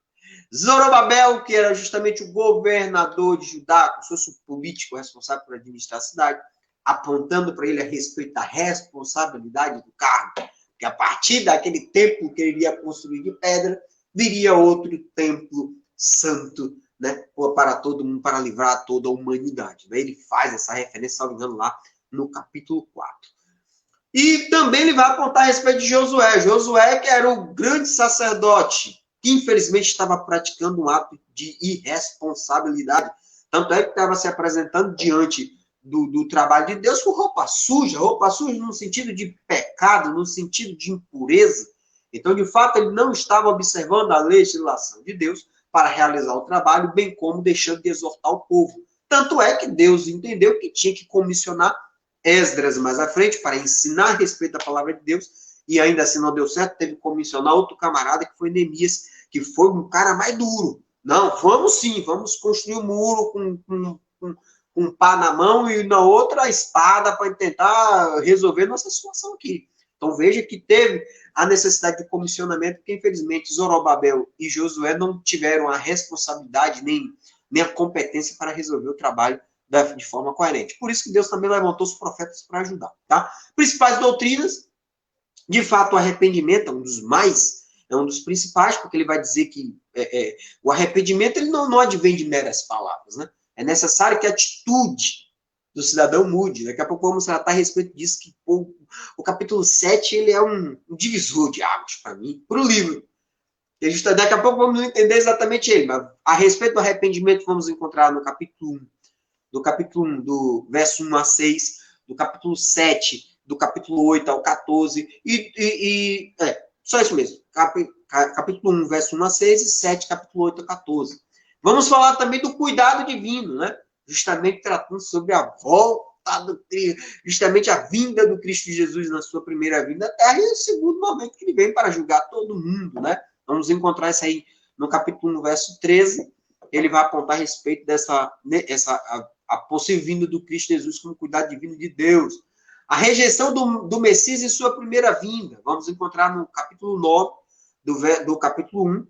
Zorobabel, que era justamente o governador de Judá, como se fosse o político responsável por administrar a cidade, apontando para ele a respeito da responsabilidade do cargo, que a partir daquele templo que ele iria construir de pedra, viria outro templo santo, né, para todo mundo, para livrar toda a humanidade. Ele faz essa referência, salvo engano, lá no capítulo 4. E também ele vai apontar a respeito de Josué. Josué, que era o grande sacerdote, que infelizmente estava praticando um ato de irresponsabilidade. Tanto é que estava se apresentando diante do trabalho de Deus com roupa suja no sentido de pecado, no sentido de impureza. Então, de fato, ele não estava observando a legislação de Deus para realizar o trabalho, bem como deixando de exortar o povo. Tanto é que Deus entendeu que tinha que comissionar Esdras mais à frente para ensinar a respeito da palavra de Deus, e ainda assim não deu certo, teve que comissionar outro camarada, que foi Neemias, que foi um cara mais duro. Não, vamos sim, vamos construir um muro com um pá na mão e na outra a espada para tentar resolver nossa situação aqui. Então veja que teve a necessidade de comissionamento, porque infelizmente Zorobabel e Josué não tiveram a responsabilidade nem a competência para resolver o trabalho de forma coerente. Por isso que Deus também levantou os profetas para ajudar. Tá? Principais doutrinas, de fato, o arrependimento é um dos principais, porque ele vai dizer que o arrependimento ele não advém de meras palavras, né? É necessário que a atitude do cidadão mude. Daqui a pouco vamos tratar a respeito disso, que o capítulo 7 ele é um divisor de águas para mim, para o livro. Daqui a pouco vamos entender exatamente ele, mas a respeito do arrependimento vamos encontrar no capítulo 1, do verso 1 a 6, do capítulo 7, do capítulo 8 ao 14, só isso mesmo, capítulo 1, verso 1 a 6, e 7, capítulo 8 a 14. Vamos falar também do cuidado divino, né? Justamente tratando sobre a volta do Cristo, justamente a vinda do Cristo Jesus na sua primeira vinda à Terra, e o segundo momento que ele vem para julgar todo mundo, né? Vamos encontrar isso aí no capítulo 1, verso 13, ele vai apontar a respeito a possível vinda do Cristo Jesus como cuidado divino de Deus. A rejeição do Messias em sua primeira vinda. Vamos encontrar no capítulo 9, do capítulo 1,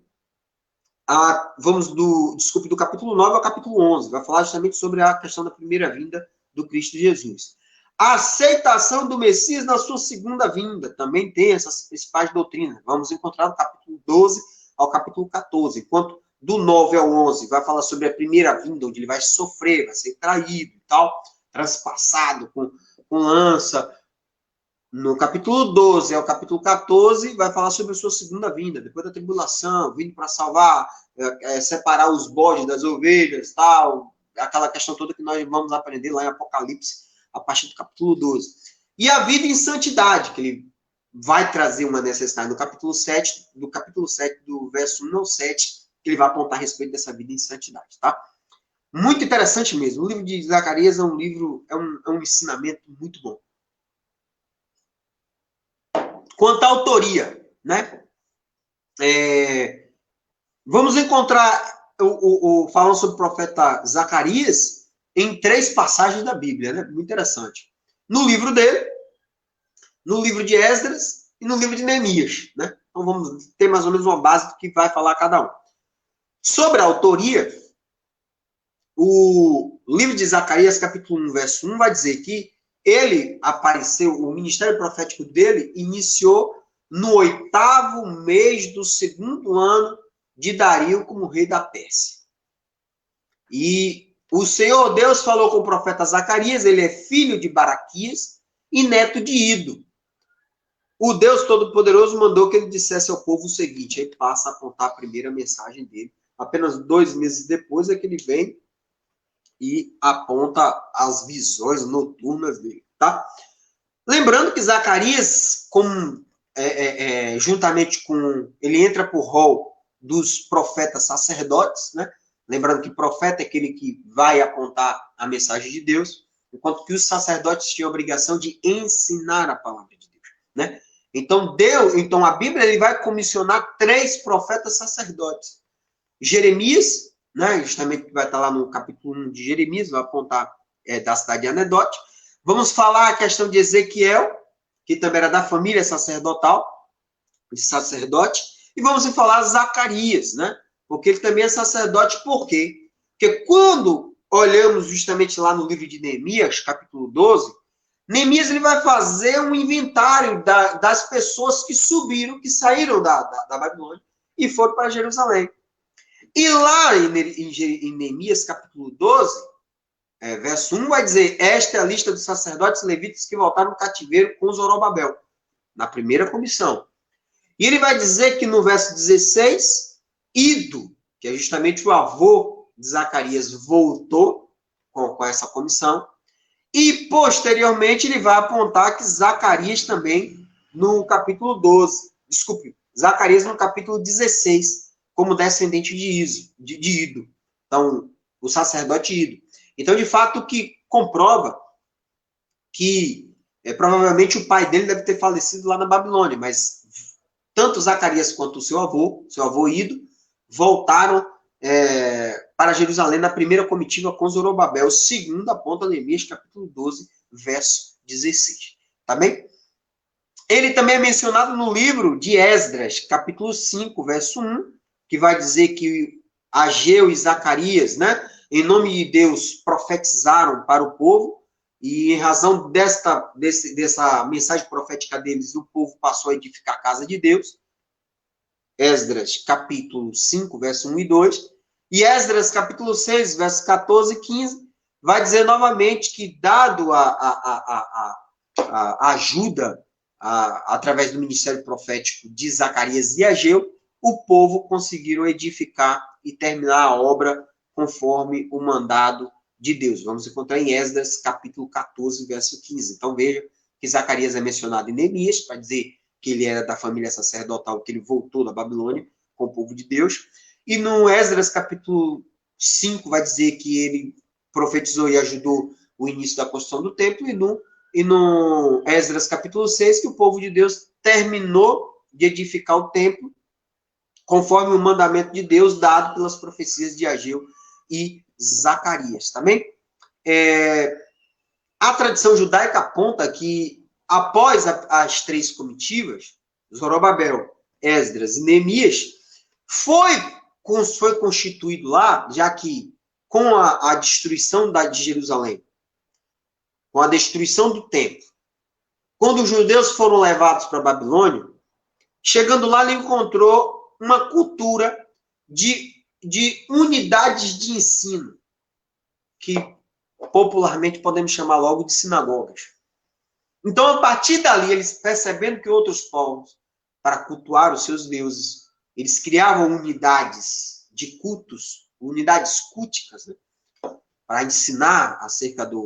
do capítulo 9 ao capítulo 11. Vai falar justamente sobre a questão da primeira vinda do Cristo Jesus. A aceitação do Messias na sua segunda vinda. Também tem essas principais doutrinas. Vamos encontrar no capítulo 12 ao capítulo 14. Enquanto do 9 ao 11 vai falar sobre a primeira vinda, onde ele vai sofrer, vai ser traído e tal, transpassado com lança. No capítulo 12 ao capítulo 14 vai falar sobre a sua segunda vinda, depois da tribulação, vindo para salvar, separar os bodes das ovelhas, tal, aquela questão toda que nós vamos aprender lá em Apocalipse, a partir do capítulo 12. E a vida em santidade, que ele vai trazer uma necessidade no capítulo 7, do verso 1 ao 7, que ele vai apontar a respeito dessa vida em santidade, tá? Muito interessante mesmo. O livro de Zacarias é um ensinamento muito bom. Quanto à autoria, né? Vamos encontrar falando sobre o profeta Zacarias em 3 passagens da Bíblia, né? Muito interessante. No livro dele, no livro de Esdras e no livro de Neemias, né? Então vamos ter mais ou menos uma base do que vai falar cada um. Sobre a autoria, o livro de Zacarias, capítulo 1, verso 1, vai dizer que ele apareceu, o ministério profético dele iniciou no 8º mês do 2º ano de Dario como rei da Pérsia. E o Senhor Deus falou com o profeta Zacarias, ele é filho de Baraquias e neto de Ido. O Deus Todo-Poderoso mandou que ele dissesse ao povo o seguinte, aí passa a apontar a primeira mensagem dele. Apenas 2 meses depois é que ele vem e aponta as visões noturnas dele, tá? Lembrando que Zacarias, juntamente com... Ele entra por rol dos profetas sacerdotes, né? Lembrando que profeta é aquele que vai apontar a mensagem de Deus, enquanto que os sacerdotes tinham a obrigação de ensinar a palavra de Deus, né? Então a Bíblia ele vai comissionar 3 profetas sacerdotes. Jeremias, né, justamente vai estar lá no capítulo 1 de Jeremias, vai apontar da cidade de Anedote. Vamos falar a questão de Ezequiel, que também era da família sacerdotal, de sacerdote, e vamos falar Zacarias, né, porque ele também é sacerdote. Por quê? Porque quando olhamos justamente lá no livro de Neemias, capítulo 12, Neemias ele vai fazer um inventário das pessoas que subiram, que saíram da Babilônia e foram para Jerusalém. E lá em Neemias, capítulo 12, verso 1, vai dizer, esta é a lista dos sacerdotes levitas que voltaram no cativeiro com Zorobabel, na primeira comissão. E ele vai dizer que no verso 16, Ido, que é justamente o avô de Zacarias, voltou com essa comissão. E, posteriormente, ele vai apontar que Zacarias também, no capítulo 12, desculpe, Zacarias no capítulo 16, como descendente de Ido. Então, o sacerdote Ido. Então, de fato, o que comprova que provavelmente o pai dele deve ter falecido lá na Babilônia, mas tanto Zacarias quanto o seu avô Ido, voltaram para Jerusalém na primeira comitiva com Zorobabel, segundo aponta Neemias, capítulo 12, verso 16. Tá bem? Ele também é mencionado no livro de Esdras, capítulo 5, verso 1, que vai dizer que Ageu e Zacarias, né, em nome de Deus, profetizaram para o povo, e em razão dessa mensagem profética deles, o povo passou a edificar a casa de Deus. Esdras, capítulo 5, verso 1 e 2. E Esdras, capítulo 6, verso 14 e 15, vai dizer novamente que, dado a ajuda através do ministério profético de Zacarias e Ageu, o povo conseguiram edificar e terminar a obra conforme o mandado de Deus. Vamos encontrar em Esdras, capítulo 14, verso 15. Então, veja que Zacarias é mencionado em Neemias, para dizer que ele era da família sacerdotal, que ele voltou da Babilônia com o povo de Deus. E no Esdras, capítulo 5, vai dizer que ele profetizou e ajudou o início da construção do templo, e no Esdras, capítulo 6, que o povo de Deus terminou de edificar o templo, conforme o mandamento de Deus dado pelas profecias de Ageu e Zacarias, tá bem? A tradição judaica aponta que, após as três comitivas, Zorobabel, Esdras e Neemias, foi constituído lá, já que com a destruição de Jerusalém, com a destruição do templo, quando os judeus foram levados para a Babilônia, chegando lá, ele encontrou uma cultura de unidades de ensino, que popularmente podemos chamar logo de sinagogas. Então, a partir dali, eles percebendo que outros povos, para cultuar os seus deuses, eles criavam unidades de cultos, unidades culticas, né, para ensinar acerca de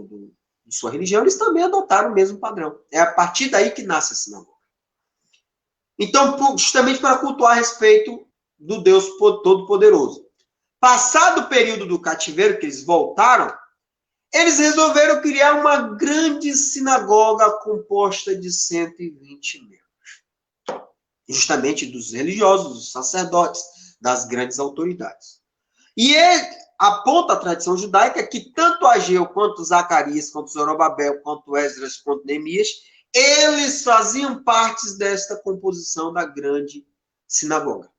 sua religião, eles também adotaram o mesmo padrão. É a partir daí que nasce a sinagoga. Então, justamente para cultuar a respeito do Deus Todo-Poderoso. Passado o período do cativeiro, que eles voltaram, eles resolveram criar uma grande sinagoga composta de 120 membros. Justamente dos religiosos, dos sacerdotes, das grandes autoridades. E aponta a tradição judaica que tanto Ageu, quanto Zacarias, quanto Zorobabel, quanto Esdras, quanto Neemias, eles faziam parte desta composição da grande sinagoga.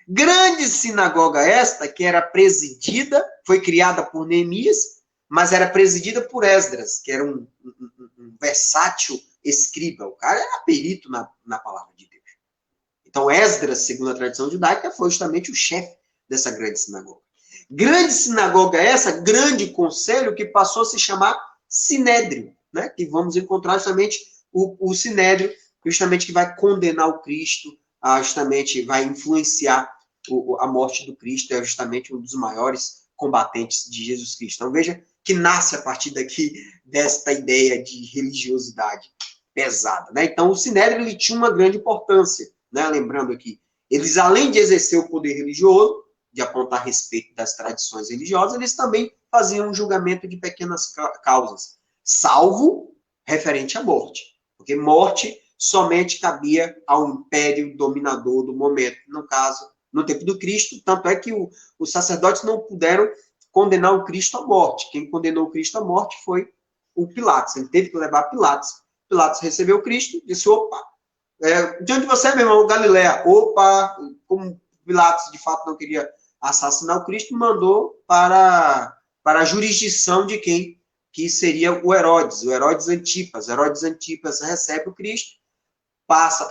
Grande sinagoga esta, que era presidida, foi criada por Neemias, mas era presidida por Esdras, que era um versátil escriba. O cara era perito na palavra de Deus. Então, Esdras, segundo a tradição judaica, foi justamente o chefe dessa grande sinagoga. Grande sinagoga essa, grande conselho, que passou a se chamar Sinédrio, né? Que vamos encontrar justamente o Sinédrio, justamente que vai condenar o Cristo, justamente vai influenciar a morte do Cristo, é justamente um dos maiores combatentes de Jesus Cristo. Então, veja que nasce a partir daqui desta ideia de religiosidade pesada, né? Então, o Sinédrio, ele tinha uma grande importância, né? Lembrando aqui, eles, além de exercer o poder religioso, de apontar a respeito das tradições religiosas, eles também faziam um julgamento de pequenas causas, salvo referente à morte, porque morte somente cabia ao império dominador do momento, no caso, no tempo do Cristo, tanto é que os sacerdotes não puderam condenar o Cristo à morte. Quem condenou o Cristo à morte foi o Pilatos. Ele teve que levar Pilatos. Pilatos recebeu o Cristo, disse, opa, de onde você é, meu irmão? Galileia. Opa, como Pilatos de fato não queria assassinar o Cristo, mandou para a jurisdição de quem? Que seria o Herodes Antipas. Herodes Antipas recebe o Cristo,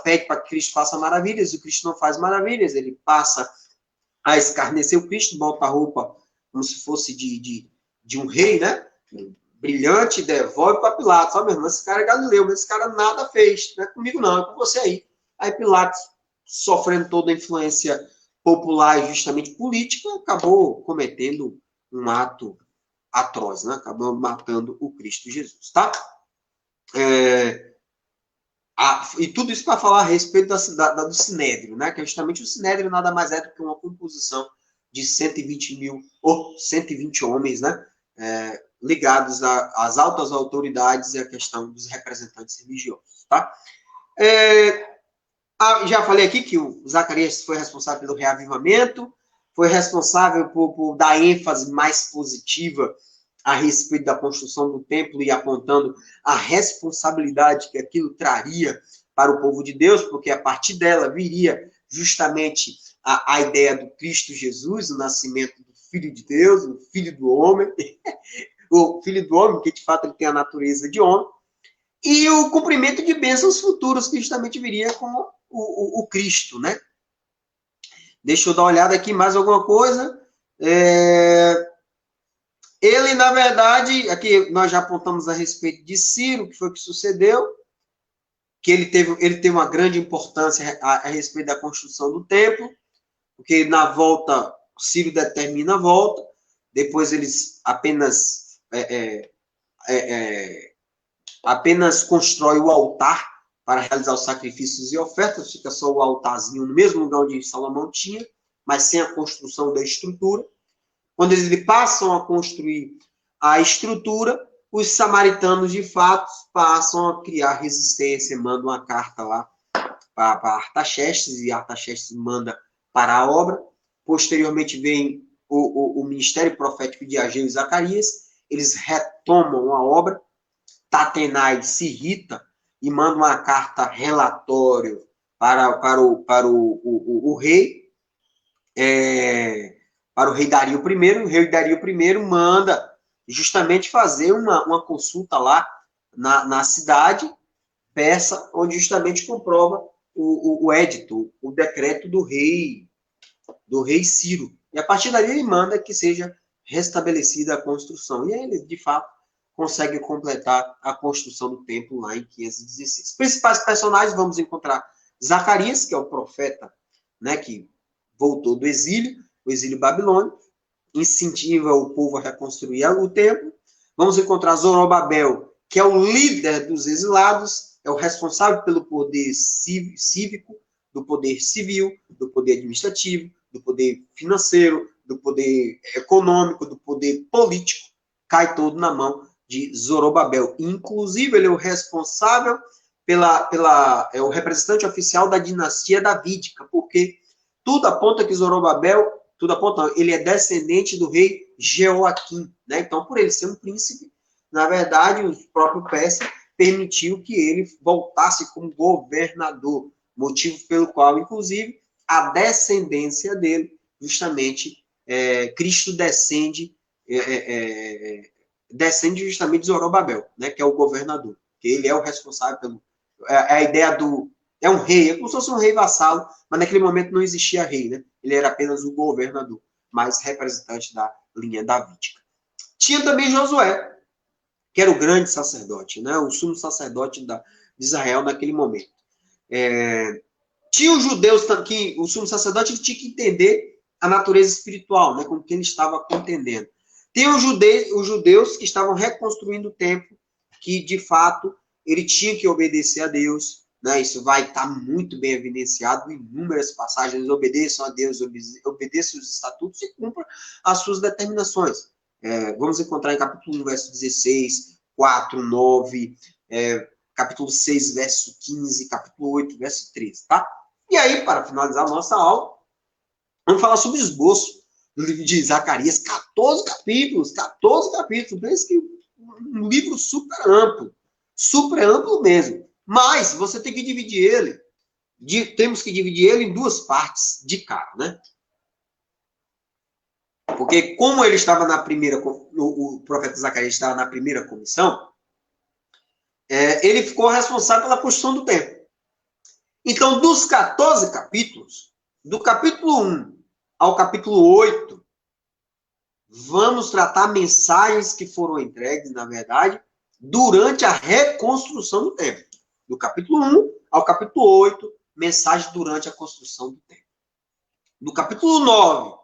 pede para que Cristo faça maravilhas, e o Cristo não faz maravilhas, ele passa a escarnecer o Cristo, bota a roupa como se fosse de um rei, né? Brilhante, devolve para Pilatos. Meu irmão, esse cara é galileu, mas esse cara nada fez, não é comigo não, é com você aí. Aí Pilatos, sofrendo toda a influência popular e justamente política, acabou cometendo um ato atroz, né? Acabou matando o Cristo Jesus, tá? E tudo isso para falar a respeito do Sinédrio, né? Que é justamente o Sinédrio nada mais é do que uma composição de 120 mil, ou 120 homens, né? Ligados às altas autoridades e à questão dos representantes religiosos, tá? Já falei aqui que o Zacarias foi responsável pelo reavivamento, foi responsável por dar ênfase mais positiva a respeito da construção do templo e apontando a responsabilidade que aquilo traria para o povo de Deus, porque a partir dela viria justamente a ideia do Cristo Jesus, o nascimento do Filho de Deus, o Filho do Homem, o Filho do Homem, que de fato ele tem a natureza de homem, e o cumprimento de bênçãos futuras, que justamente viria com o Cristo, né? Deixa eu dar uma olhada aqui, mais alguma coisa. Ele, na verdade, aqui nós já apontamos a respeito de Ciro, que foi o que sucedeu, que ele teve uma grande importância a respeito da construção do templo, porque na volta, Ciro determina a volta, depois eles apenas constrói o altar para realizar os sacrifícios e ofertas, fica só o altarzinho no mesmo lugar onde Salomão tinha, mas sem a construção da estrutura. Quando eles passam a construir a estrutura, os samaritanos, de fato, passam a criar resistência, mandam uma carta lá para Artaxerxes, e Artaxerxes manda parar a obra. Posteriormente vem o ministério profético de Ageu e Zacarias, eles retomam a obra. Tatenai se irrita e manda uma carta relatório para o rei, para o rei Dario I. O rei Dario I manda justamente fazer uma consulta lá na cidade persa, onde justamente comprova o édito, o decreto do rei Ciro. E a partir dali ele manda que seja restabelecida a construção. E aí ele, de fato, consegue completar a construção do templo lá em 516. Principais personagens, vamos encontrar Zacarias, que é o profeta, né, que voltou do exílio, o exílio babilônico, incentiva o povo a reconstruir o templo. Vamos encontrar Zorobabel, que é o líder dos exilados, é o responsável pelo poder cívico, do poder civil, do poder administrativo, do poder financeiro, do poder econômico, do poder político, cai todo na mão de Zorobabel. Inclusive, ele é o responsável é o representante oficial da dinastia davídica, porque tudo aponta que Zorobabel, ele é descendente do rei Jeoaquim, né? Então, por ele ser um príncipe, na verdade, o próprio Persa permitiu que ele voltasse como governador, motivo pelo qual, inclusive, a descendência dele, justamente, Cristo descende justamente de Zorobabel, né, que é o governador, que ele é o responsável pelo... a ideia do... É um rei, é como se fosse um rei vassalo, mas naquele momento não existia rei, né? Ele era apenas o governador, mais representante da linha davídica. Tinha também Josué, que era o grande sacerdote, né? O sumo sacerdote de Israel naquele momento. Tinha os judeus que o sumo sacerdote tinha que entender a natureza espiritual, né, com que ele estava contendendo. Tem os judeus que estavam reconstruindo o templo, que de fato ele tinha que obedecer a Deus, né? Isso vai estar muito bem evidenciado em inúmeras passagens. Obedeçam a Deus, obedeçam os estatutos e cumpram as suas determinações. Vamos encontrar em capítulo 1, verso 16, 4, 9, capítulo 6, verso 15, capítulo 8, verso 13, tá? E aí, para finalizar a nossa aula, vamos falar sobre o esboço do livro de Zacarias, 14 capítulos. Pensa que um livro super amplo mesmo. Mas você tem que dividir ele, temos que dividir ele em duas partes de cara, né? Porque como ele estava na primeira, o profeta Zacarias estava na primeira comissão, ele ficou responsável pela construção do templo. Então, dos 14 capítulos, do capítulo 1 ao capítulo 8, vamos tratar mensagens que foram entregues, na verdade, durante a reconstrução do templo. Do capítulo 1 ao capítulo 8, mensagens durante a construção do templo. Do capítulo 9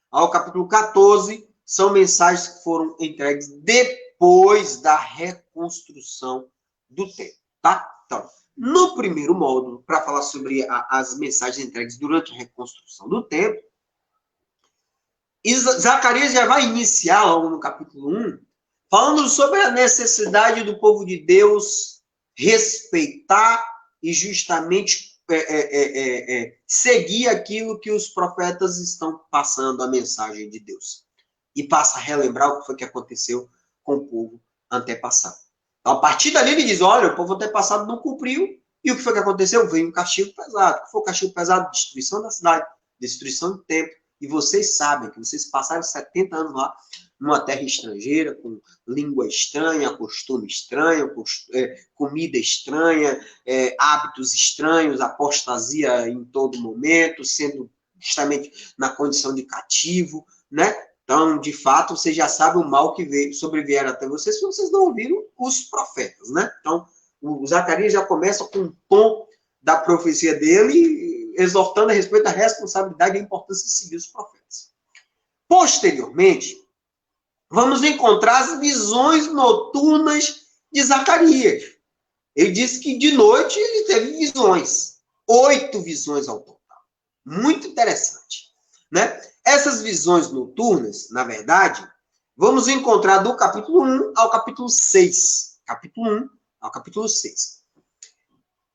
ao capítulo 14, são mensagens que foram entregues depois da reconstrução do templo, tá? Então, No primeiro módulo, para falar sobre as mensagens entregues durante a reconstrução do templo, Zacarias já vai iniciar, logo no capítulo 1, falando sobre a necessidade do povo de Deus respeitar e justamente seguir aquilo que os profetas estão passando, a mensagem de Deus. E passa a relembrar o que foi que aconteceu com o povo antepassado. Então, a partir dali ele diz, olha, o povo antepassado não cumpriu, e o que foi que aconteceu? Veio um castigo pesado. O que foi o castigo pesado? Destruição da cidade, destruição do templo. E vocês sabem que vocês passaram 70 anos lá, numa terra estrangeira, com língua estranha, costume estranho, comida estranha, hábitos estranhos, apostasia em todo momento, sendo justamente na condição de cativo, né? Então, de fato, vocês já sabem o mal que sobrevieram até vocês, se vocês não ouviram os profetas, né? Então, o Zacarias já começa com o tom da profecia dele, exortando a respeito da responsabilidade e a importância de seguir os profetas. Posteriormente, vamos encontrar as visões noturnas de Zacarias. Ele disse que de noite ele teve visões. 8 visões ao total. Muito interessante, né? Essas visões noturnas, na verdade, vamos encontrar do capítulo 1 ao capítulo 6. Capítulo 1 ao capítulo 6.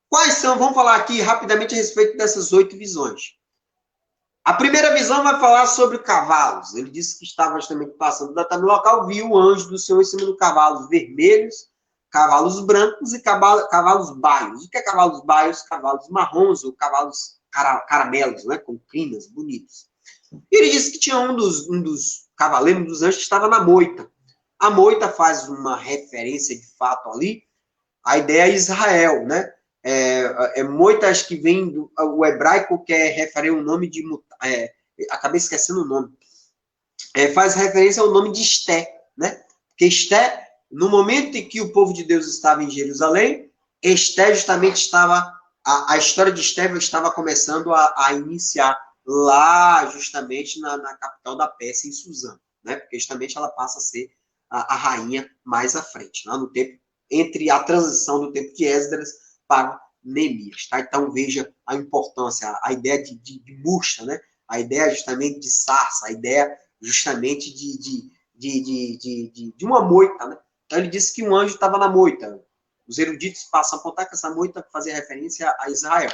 Quais são? Vamos falar aqui rapidamente a respeito dessas 8 visões. A primeira visão vai falar sobre cavalos. Ele disse que estava justamente passando no local, viu o anjo do Senhor em cima de cavalos vermelhos, cavalos brancos e cavalos baios. O que é cavalos baios? Cavalos marrons ou cavalos caramelos, né? Com crinas bonitas. Ele disse que tinha um dos cavaleiros dos anjos que estava na moita. A moita faz uma referência de fato ali. A ideia é Israel, né? Moita, acho que vem o hebraico, que referir o nome de... acabei esquecendo o nome. Faz referência ao nome de Esté, né? Porque Esté, no momento em que o povo de Deus estava em Jerusalém, Esté justamente estava... A história de Esté estava começando a iniciar lá, justamente, na capital da Pérsia, em Suzã, né? Porque justamente ela passa a ser a rainha mais à frente, lá no tempo, entre a transição do tempo de Esdras para Neemias, tá? Então, veja a importância, a ideia de murcha, né? A ideia justamente de sarça, a ideia justamente de uma moita, né? Então, ele disse que um anjo estava na moita. Os eruditos passam a apontar que essa moita fazia referência a Israel.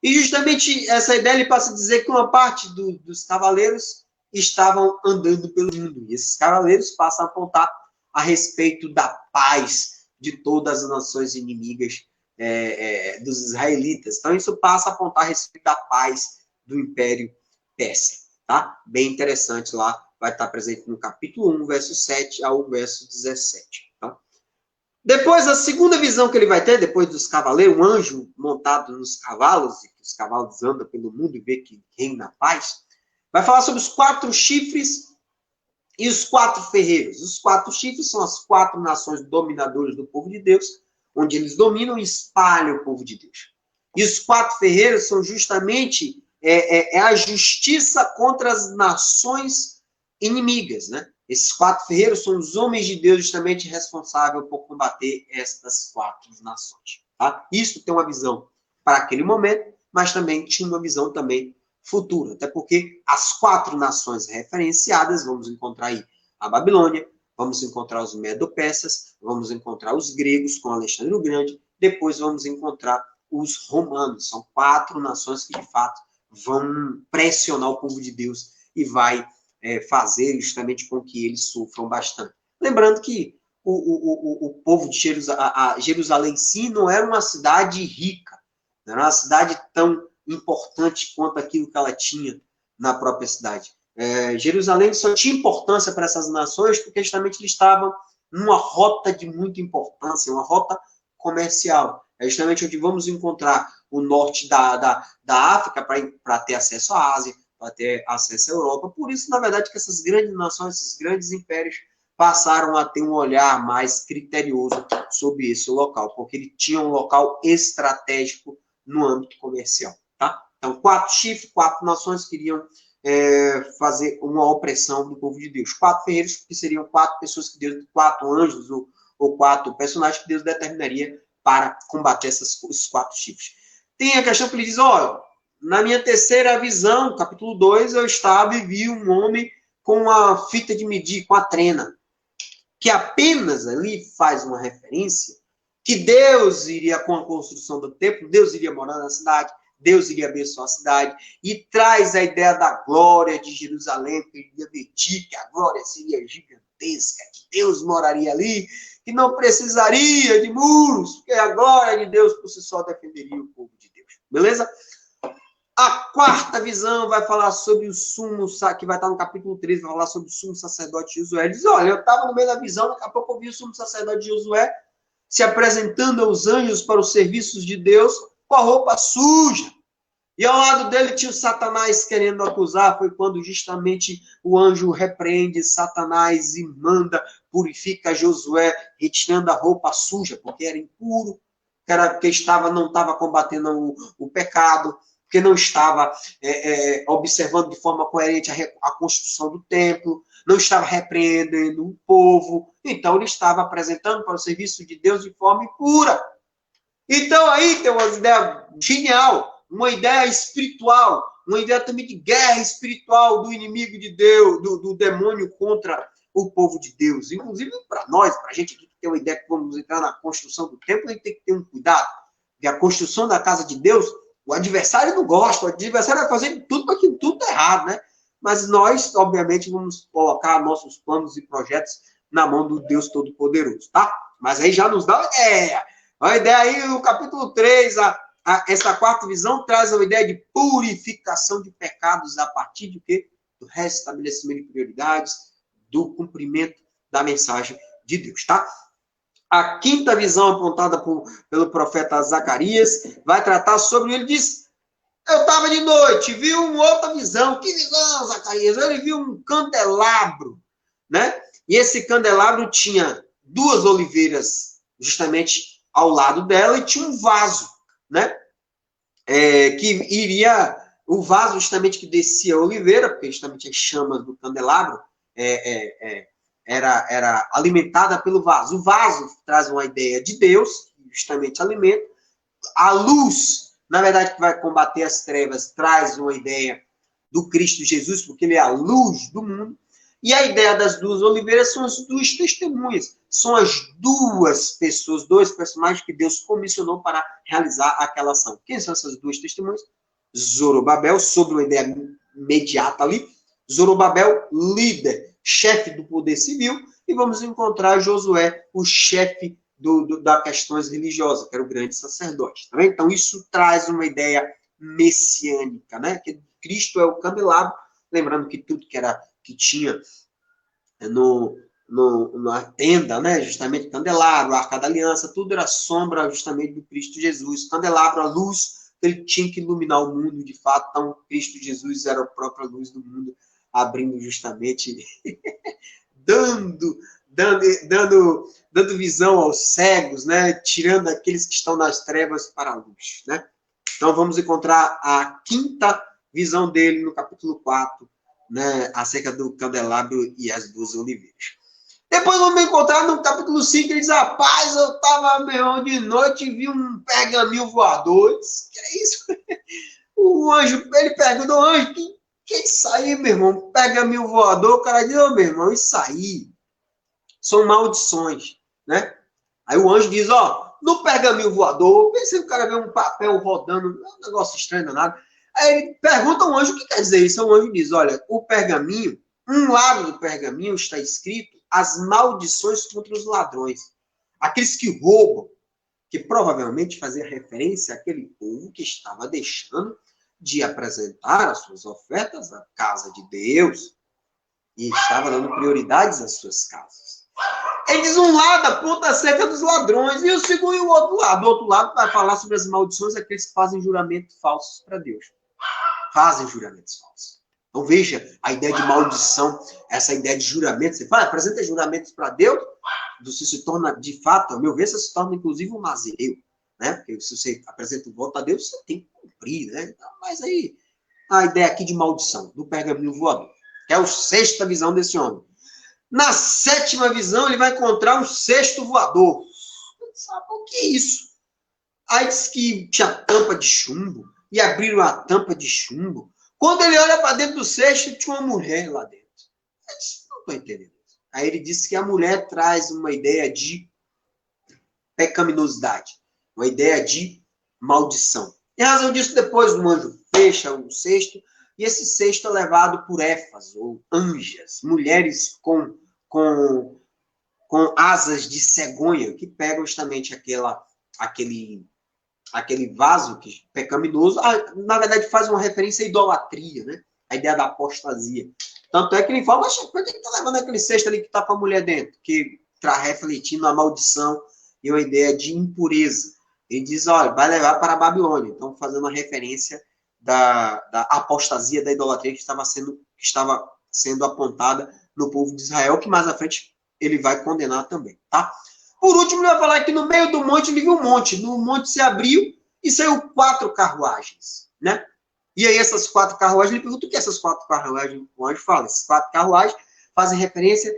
E justamente essa ideia ele passa a dizer que uma parte dos cavaleiros estavam andando pelo mundo. E esses cavaleiros passam a apontar a respeito da paz de todas as nações inimigas dos israelitas. Então, isso passa a apontar a respeito da paz do Império Persa. Tá? Bem interessante lá, vai estar presente no capítulo 1, verso 7 ao verso 17. Tá? Depois, a segunda visão que ele vai ter, depois dos cavaleiros, um anjo montado nos cavalos, e que os cavalos andam pelo mundo e vê que reina a paz, vai falar sobre os 4 chifres e os 4 ferreiros. Os 4 chifres são as 4 nações dominadoras do povo de Deus, onde eles dominam e espalham o povo de Deus. E os 4 ferreiros são justamente a justiça contra as nações inimigas, né? Esses 4 ferreiros são os homens de Deus justamente responsáveis por combater estas 4 nações. Tá? Isso tem uma visão para aquele momento, mas também tinha uma visão também futura. Até porque as 4 nações referenciadas, vamos encontrar aí a Babilônia, vamos encontrar os medo-persas, vamos encontrar os gregos com Alexandre o Grande, depois vamos encontrar os romanos. São 4 nações que, de fato, vão pressionar o povo de Deus e vai fazer justamente com que eles sofram bastante. Lembrando que o povo de Jerusalém em si não era uma cidade rica, não era uma cidade tão importante quanto aquilo que ela tinha na própria cidade. Jerusalém só tinha importância para essas nações porque justamente eles estavam numa rota de muita importância, uma rota comercial. É justamente onde vamos encontrar o norte da África para ter acesso à Ásia, para ter acesso à Europa. Por isso, na verdade, que essas grandes nações, esses grandes impérios passaram a ter um olhar mais criterioso sobre esse local, porque ele tinha um local estratégico no âmbito comercial. Tá? Então, 4 chifres, 4 nações queriam fazer uma opressão do povo de Deus. 4 ferreiros, que seriam 4 pessoas que Deus, 4 anjos ou 4 personagens que Deus determinaria para combater esses 4 chifres. Tem a questão que ele diz, olha, na minha terceira visão, capítulo 2, eu estava e vi um homem com uma fita de medir, com a trena, que apenas ali faz uma referência que Deus iria, com a construção do templo, Deus iria morar na cidade, Deus iria abençoar a cidade, e traz a ideia da glória de Jerusalém, que ele iria medir que a glória seria gigantesca, que Deus moraria ali, que não precisaria de muros, porque a glória de Deus por si só defenderia o povo de Deus. Beleza? A quarta visão vai falar sobre o sumo, que vai estar no capítulo 13, vai falar sobre o sumo sacerdote Josué. Ele diz, olha, eu estava no meio da visão, daqui a pouco eu vi o sumo sacerdote Josué se apresentando aos anjos para os serviços de Deus com a roupa suja. E ao lado dele tinha o Satanás querendo acusar. Foi quando justamente o anjo repreende Satanás e manda, purifica Josué, retirando a roupa suja, porque era impuro, porque não estava combatendo o pecado, porque não estava observando de forma coerente a construção do templo, não estava repreendendo o povo. Então ele estava apresentando para o serviço de Deus de forma impura. Então aí tem uma ideia genial, uma ideia espiritual, uma ideia também de guerra espiritual do inimigo de Deus, do demônio contra o povo de Deus. Inclusive para nós, para a gente aqui que tem uma ideia que vamos entrar na construção do templo, a gente tem que ter um cuidado. Porque a construção da casa de Deus, o adversário não gosta, o adversário vai fazer tudo para que tudo é errado, né? Mas nós, obviamente, vamos colocar nossos planos e projetos na mão do Deus Todo-Poderoso, tá? Mas aí já nos dá uma ideia. A ideia aí, o capítulo 3, essa quarta visão traz uma ideia de purificação de pecados a partir de quê? Do restabelecimento de prioridades, do cumprimento da mensagem de Deus, tá? A quinta visão apontada pelo profeta Zacarias vai tratar sobre, ele diz, eu estava de noite, vi uma outra visão. Que visão, Zacarias? Ele viu um candelabro, né? E esse candelabro tinha 2 oliveiras justamente ao lado dela e tinha um vaso, né? O vaso justamente que descia a oliveira, porque justamente as chamas do candelabro era alimentada pelo vaso. O vaso traz uma ideia de Deus, justamente alimenta. A luz, na verdade, que vai combater as trevas, traz uma ideia do Cristo Jesus, porque ele é a luz do mundo. E a ideia das 2 oliveiras são as 2 testemunhas. São as 2 pessoas, 2 personagens que Deus comissionou para realizar aquela ação. Quem são essas 2 testemunhas? Zorobabel, sobre uma ideia imediata ali. Zorobabel, líder, chefe do poder civil. E vamos encontrar Josué, o chefe das questões religiosas, que era o grande sacerdote. Tá? Então, isso traz uma ideia messiânica, né? Que Cristo é o candelabro. Lembrando que tudo que tinha na tenda, né? Justamente candelabro, arca da aliança, tudo era sombra justamente do Cristo Jesus. Candelabro, a luz, ele tinha que iluminar o mundo de fato. Então, Cristo Jesus era a própria luz do mundo, abrindo justamente, dando visão aos cegos, né? Tirando aqueles que estão nas trevas para a luz, né? Então, vamos encontrar a quinta visão dele no capítulo 4, né, acerca do candelabro e as 2 oliveiras. Depois vamos encontrar no capítulo 5, ele diz, rapaz, eu estava mesmo de noite e vi um pergaminho voador. Disse, que é isso? O anjo, ele pergunta ao anjo, que é isso aí, meu irmão? Pergaminho voador. O cara diz, meu irmão, isso aí são maldições, né? Aí o anjo diz, no pergaminho voador, pensei que o cara vê um papel rodando, um negócio estranho, danado. Aí ele pergunta ao anjo o que quer dizer isso. O anjo diz, olha, o pergaminho, um lado do pergaminho está escrito as maldições contra os ladrões. Aqueles que roubam, que provavelmente fazia referência àquele povo que estava deixando de apresentar as suas ofertas à casa de Deus e estava dando prioridades às suas casas. Ele diz, um lado aponta acerca dos ladrões e o segundo e o outro lado. O outro lado vai falar sobre as maldições daqueles que fazem juramentos falsos para Deus. Fazem juramentos falsos. Então veja a ideia de maldição, essa ideia de juramento. Você fala, apresenta juramentos para Deus, você se torna, de fato, ao meu ver, você se torna inclusive um nazireu, né? Porque se você apresenta o voto a Deus, você tem que cumprir, né? Então, mas aí, a ideia aqui de maldição, do pergaminho voador, que é a 6ª visão desse homem. Na 7ª visão, ele vai encontrar um 6º voador. Sabe o que é isso? Aí diz que tinha tampa de chumbo, e abriram a tampa de chumbo. Quando ele olha para dentro do cesto, tinha uma mulher lá dentro. Eu disse, não estou entendendo. Aí ele disse que a mulher traz uma ideia de pecaminosidade, uma ideia de maldição. Em razão disso, depois o anjo fecha o cesto, e esse cesto é levado por éfas, ou anjas, mulheres com asas de cegonha, que pegam justamente aquele vaso que pecaminoso, na verdade faz uma referência à idolatria, né? A ideia da apostasia. Tanto é que ele fala, mas por que está levando aquele cesto ali que está com a mulher dentro? Que está refletindo a maldição e uma ideia de impureza. Ele diz, olha, vai levar para a Babilônia. Então, fazendo uma referência da apostasia, da idolatria que estava sendo apontada no povo de Israel, que mais à frente ele vai condenar também, tá? Por último, ele vai falar que no meio do monte ele viu um monte. No monte se abriu e saiu 4 carruagens, né? E aí essas 4 carruagens, ele pergunta o que é essas 4 carruagens? O anjo fala, essas 4 carruagens fazem referência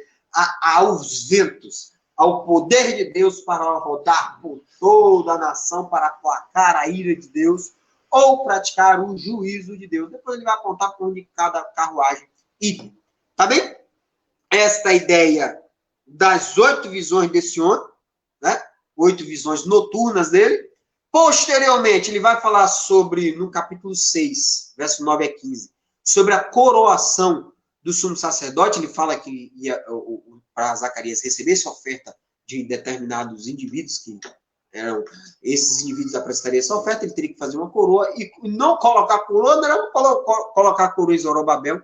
aos ventos, ao poder de Deus para rodar por toda a nação, para aplacar a ira de Deus ou praticar o juízo de Deus. Depois ele vai apontar por onde cada carruagem iria. Tá bem? Esta ideia das 8 visões desse homem, né? 8 visões noturnas dele. Posteriormente, ele vai falar sobre, no capítulo 6, verso 9 a 15, sobre a coroação do sumo sacerdote. Ele fala que ia para Zacarias receber essa oferta de determinados indivíduos, que eram esses indivíduos apresentariam essa oferta, ele teria que fazer uma coroa, e não colocar a coroa, não era colocar a coroa em Zorobabel,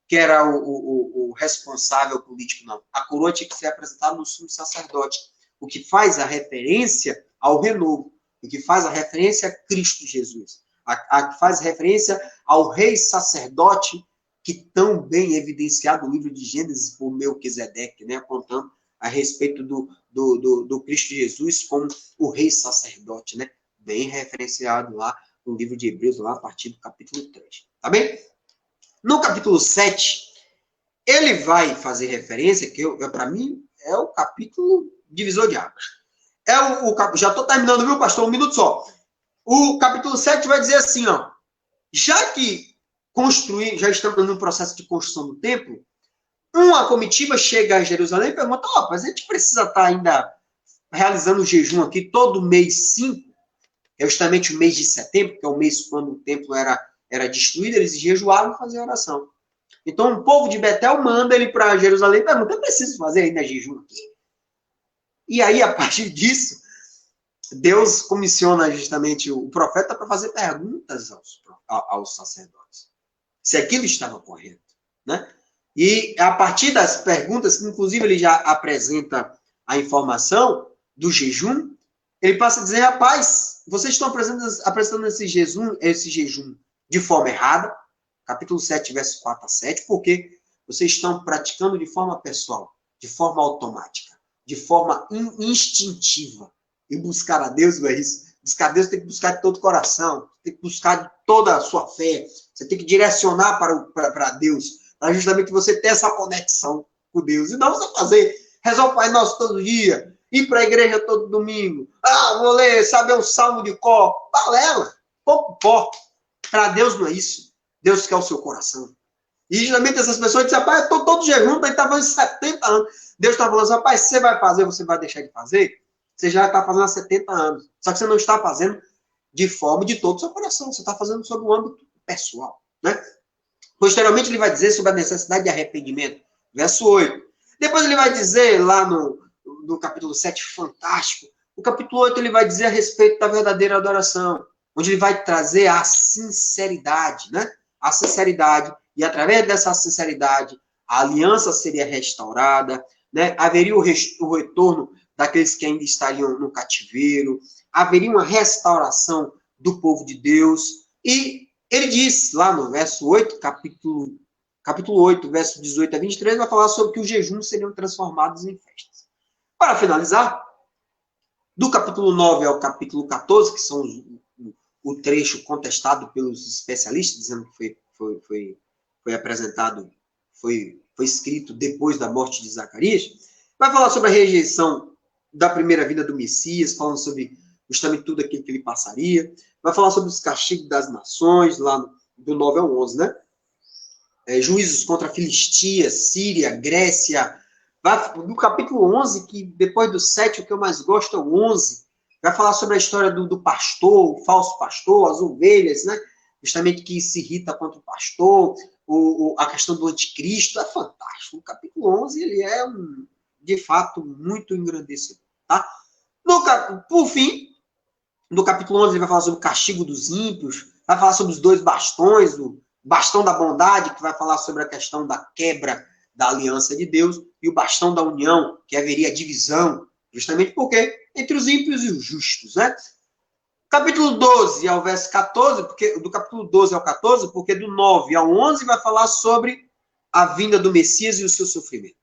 que era o responsável político, não. A coroa tinha que ser apresentada no sumo sacerdote, o que faz a referência ao renovo, o que faz a referência a Cristo Jesus, a que faz referência ao rei sacerdote, que tão bem evidenciado no livro de Gênesis por Melquisedeque, né, apontando a respeito do Cristo Jesus como o rei sacerdote, né, bem referenciado lá no livro de Hebreus, lá a partir do capítulo 3. Tá bem? No capítulo 7, ele vai fazer referência, que para mim é o capítulo divisor de águas. Já estou terminando, viu, pastor? Um minuto só. O capítulo 7 vai dizer assim, ó, já que já estamos no processo de construção do templo, uma comitiva chega a Jerusalém e pergunta, mas a gente precisa estar ainda realizando o jejum aqui todo mês 5, é justamente o mês de setembro, que é o mês quando o templo era destruído, eles jejuavam e faziam oração. Então, o povo de Betel manda ele para Jerusalém e pergunta, eu preciso fazer ainda jejum aqui? E aí, a partir disso, Deus comissiona justamente o profeta para fazer perguntas aos sacerdotes. Se aquilo estava correto, né? E a partir das perguntas, inclusive ele já apresenta a informação do jejum, ele passa a dizer, rapaz, vocês estão apresentando esse jejum de forma errada, capítulo 7, verso 4 a 7, porque vocês estão praticando de forma pessoal, de forma automática, de forma instintiva. E buscar a Deus não é isso. Buscar a Deus tem que buscar de todo o coração, tem que buscar de toda a sua fé, você tem que direcionar para Deus, para justamente você ter essa conexão com Deus. E não você fazer, rezar o Pai Nosso todo dia, ir para a igreja todo domingo, vou ler, saber um salmo de cor, balela, pouco pó. Para Deus não é isso. Deus quer o seu coração. E geralmente essas pessoas dizem, rapaz, eu estou todo jejum, mas está fazendo 70 anos. Deus está falando, rapaz, se você vai fazer, você vai deixar de fazer, você já está fazendo há 70 anos. Só que você não está fazendo de forma de todo o seu coração. Você está fazendo sobre o âmbito pessoal, né? Posteriormente, ele vai dizer sobre a necessidade de arrependimento. Verso 8. Depois ele vai dizer, lá no capítulo 7, fantástico, o capítulo 8 ele vai dizer a respeito da verdadeira adoração, onde ele vai trazer a sinceridade, né? A sinceridade. E através dessa sinceridade, a aliança seria restaurada, né? Haveria o retorno daqueles que ainda estariam no cativeiro, haveria uma restauração do povo de Deus. E ele diz, lá no verso 8, capítulo 8, verso 18 a 23, vai falar sobre que os jejuns seriam transformados em festas. Para finalizar, do capítulo 9 ao capítulo 14, que são o trecho contestado pelos especialistas, dizendo que foi apresentado, foi escrito depois da morte de Zacarias, vai falar sobre a rejeição da primeira vinda do Messias, falando sobre justamente tudo aquilo que ele passaria. Vai falar sobre os castigos das nações, lá do 9 ao 11, né? Juízos contra a Filistia, Síria, Grécia. No capítulo 11, que depois do 7, o que eu mais gosto é o 11, vai falar sobre a história do pastor, o falso pastor, as ovelhas, né? Justamente que se irrita contra o pastor, a questão do anticristo, é fantástico. O capítulo 11, ele é, de fato, muito engrandecedor, tá? Por fim, no capítulo 11, ele vai falar sobre o castigo dos ímpios, vai falar sobre os dois bastões, o bastão da bondade, que vai falar sobre a questão da quebra da aliança de Deus, e o bastão da união, que haveria divisão, justamente porque entre os ímpios e os justos, né? Capítulo 12 ao verso 14, do capítulo 12 ao 14, porque do 9 ao 11 vai falar sobre a vinda do Messias e o seu sofrimento.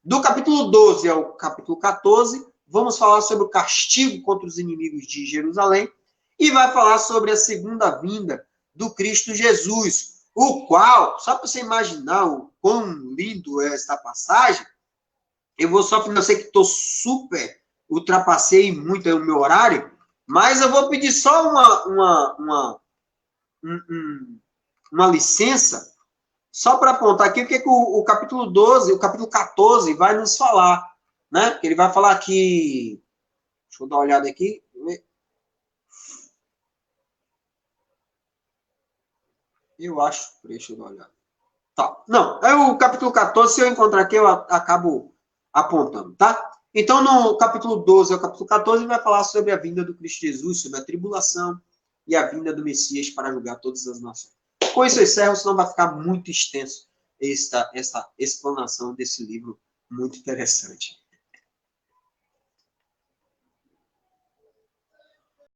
Do capítulo 12 ao capítulo 14, vamos falar sobre o castigo contra os inimigos de Jerusalém e vai falar sobre a segunda vinda do Cristo Jesus, o qual, só para você imaginar o quão lindo é esta passagem, eu sei que estou ultrapassei muito o meu horário, mas eu vou pedir só uma licença, só para apontar aqui o que o capítulo 12, o capítulo 14 vai nos falar, né? Ele vai falar aqui, deixa eu dar uma olhada aqui. Eu acho, deixa eu dar uma olhada. Tá, não, é o capítulo 14, se eu encontrar aqui, eu acabo apontando, tá? Então, no capítulo 12 ao capítulo 14, vai falar sobre a vinda do Cristo Jesus, sobre a tribulação e a vinda do Messias para julgar todas as nações. Com isso eu encerro, senão vai ficar muito extenso esta explanação desse livro muito interessante.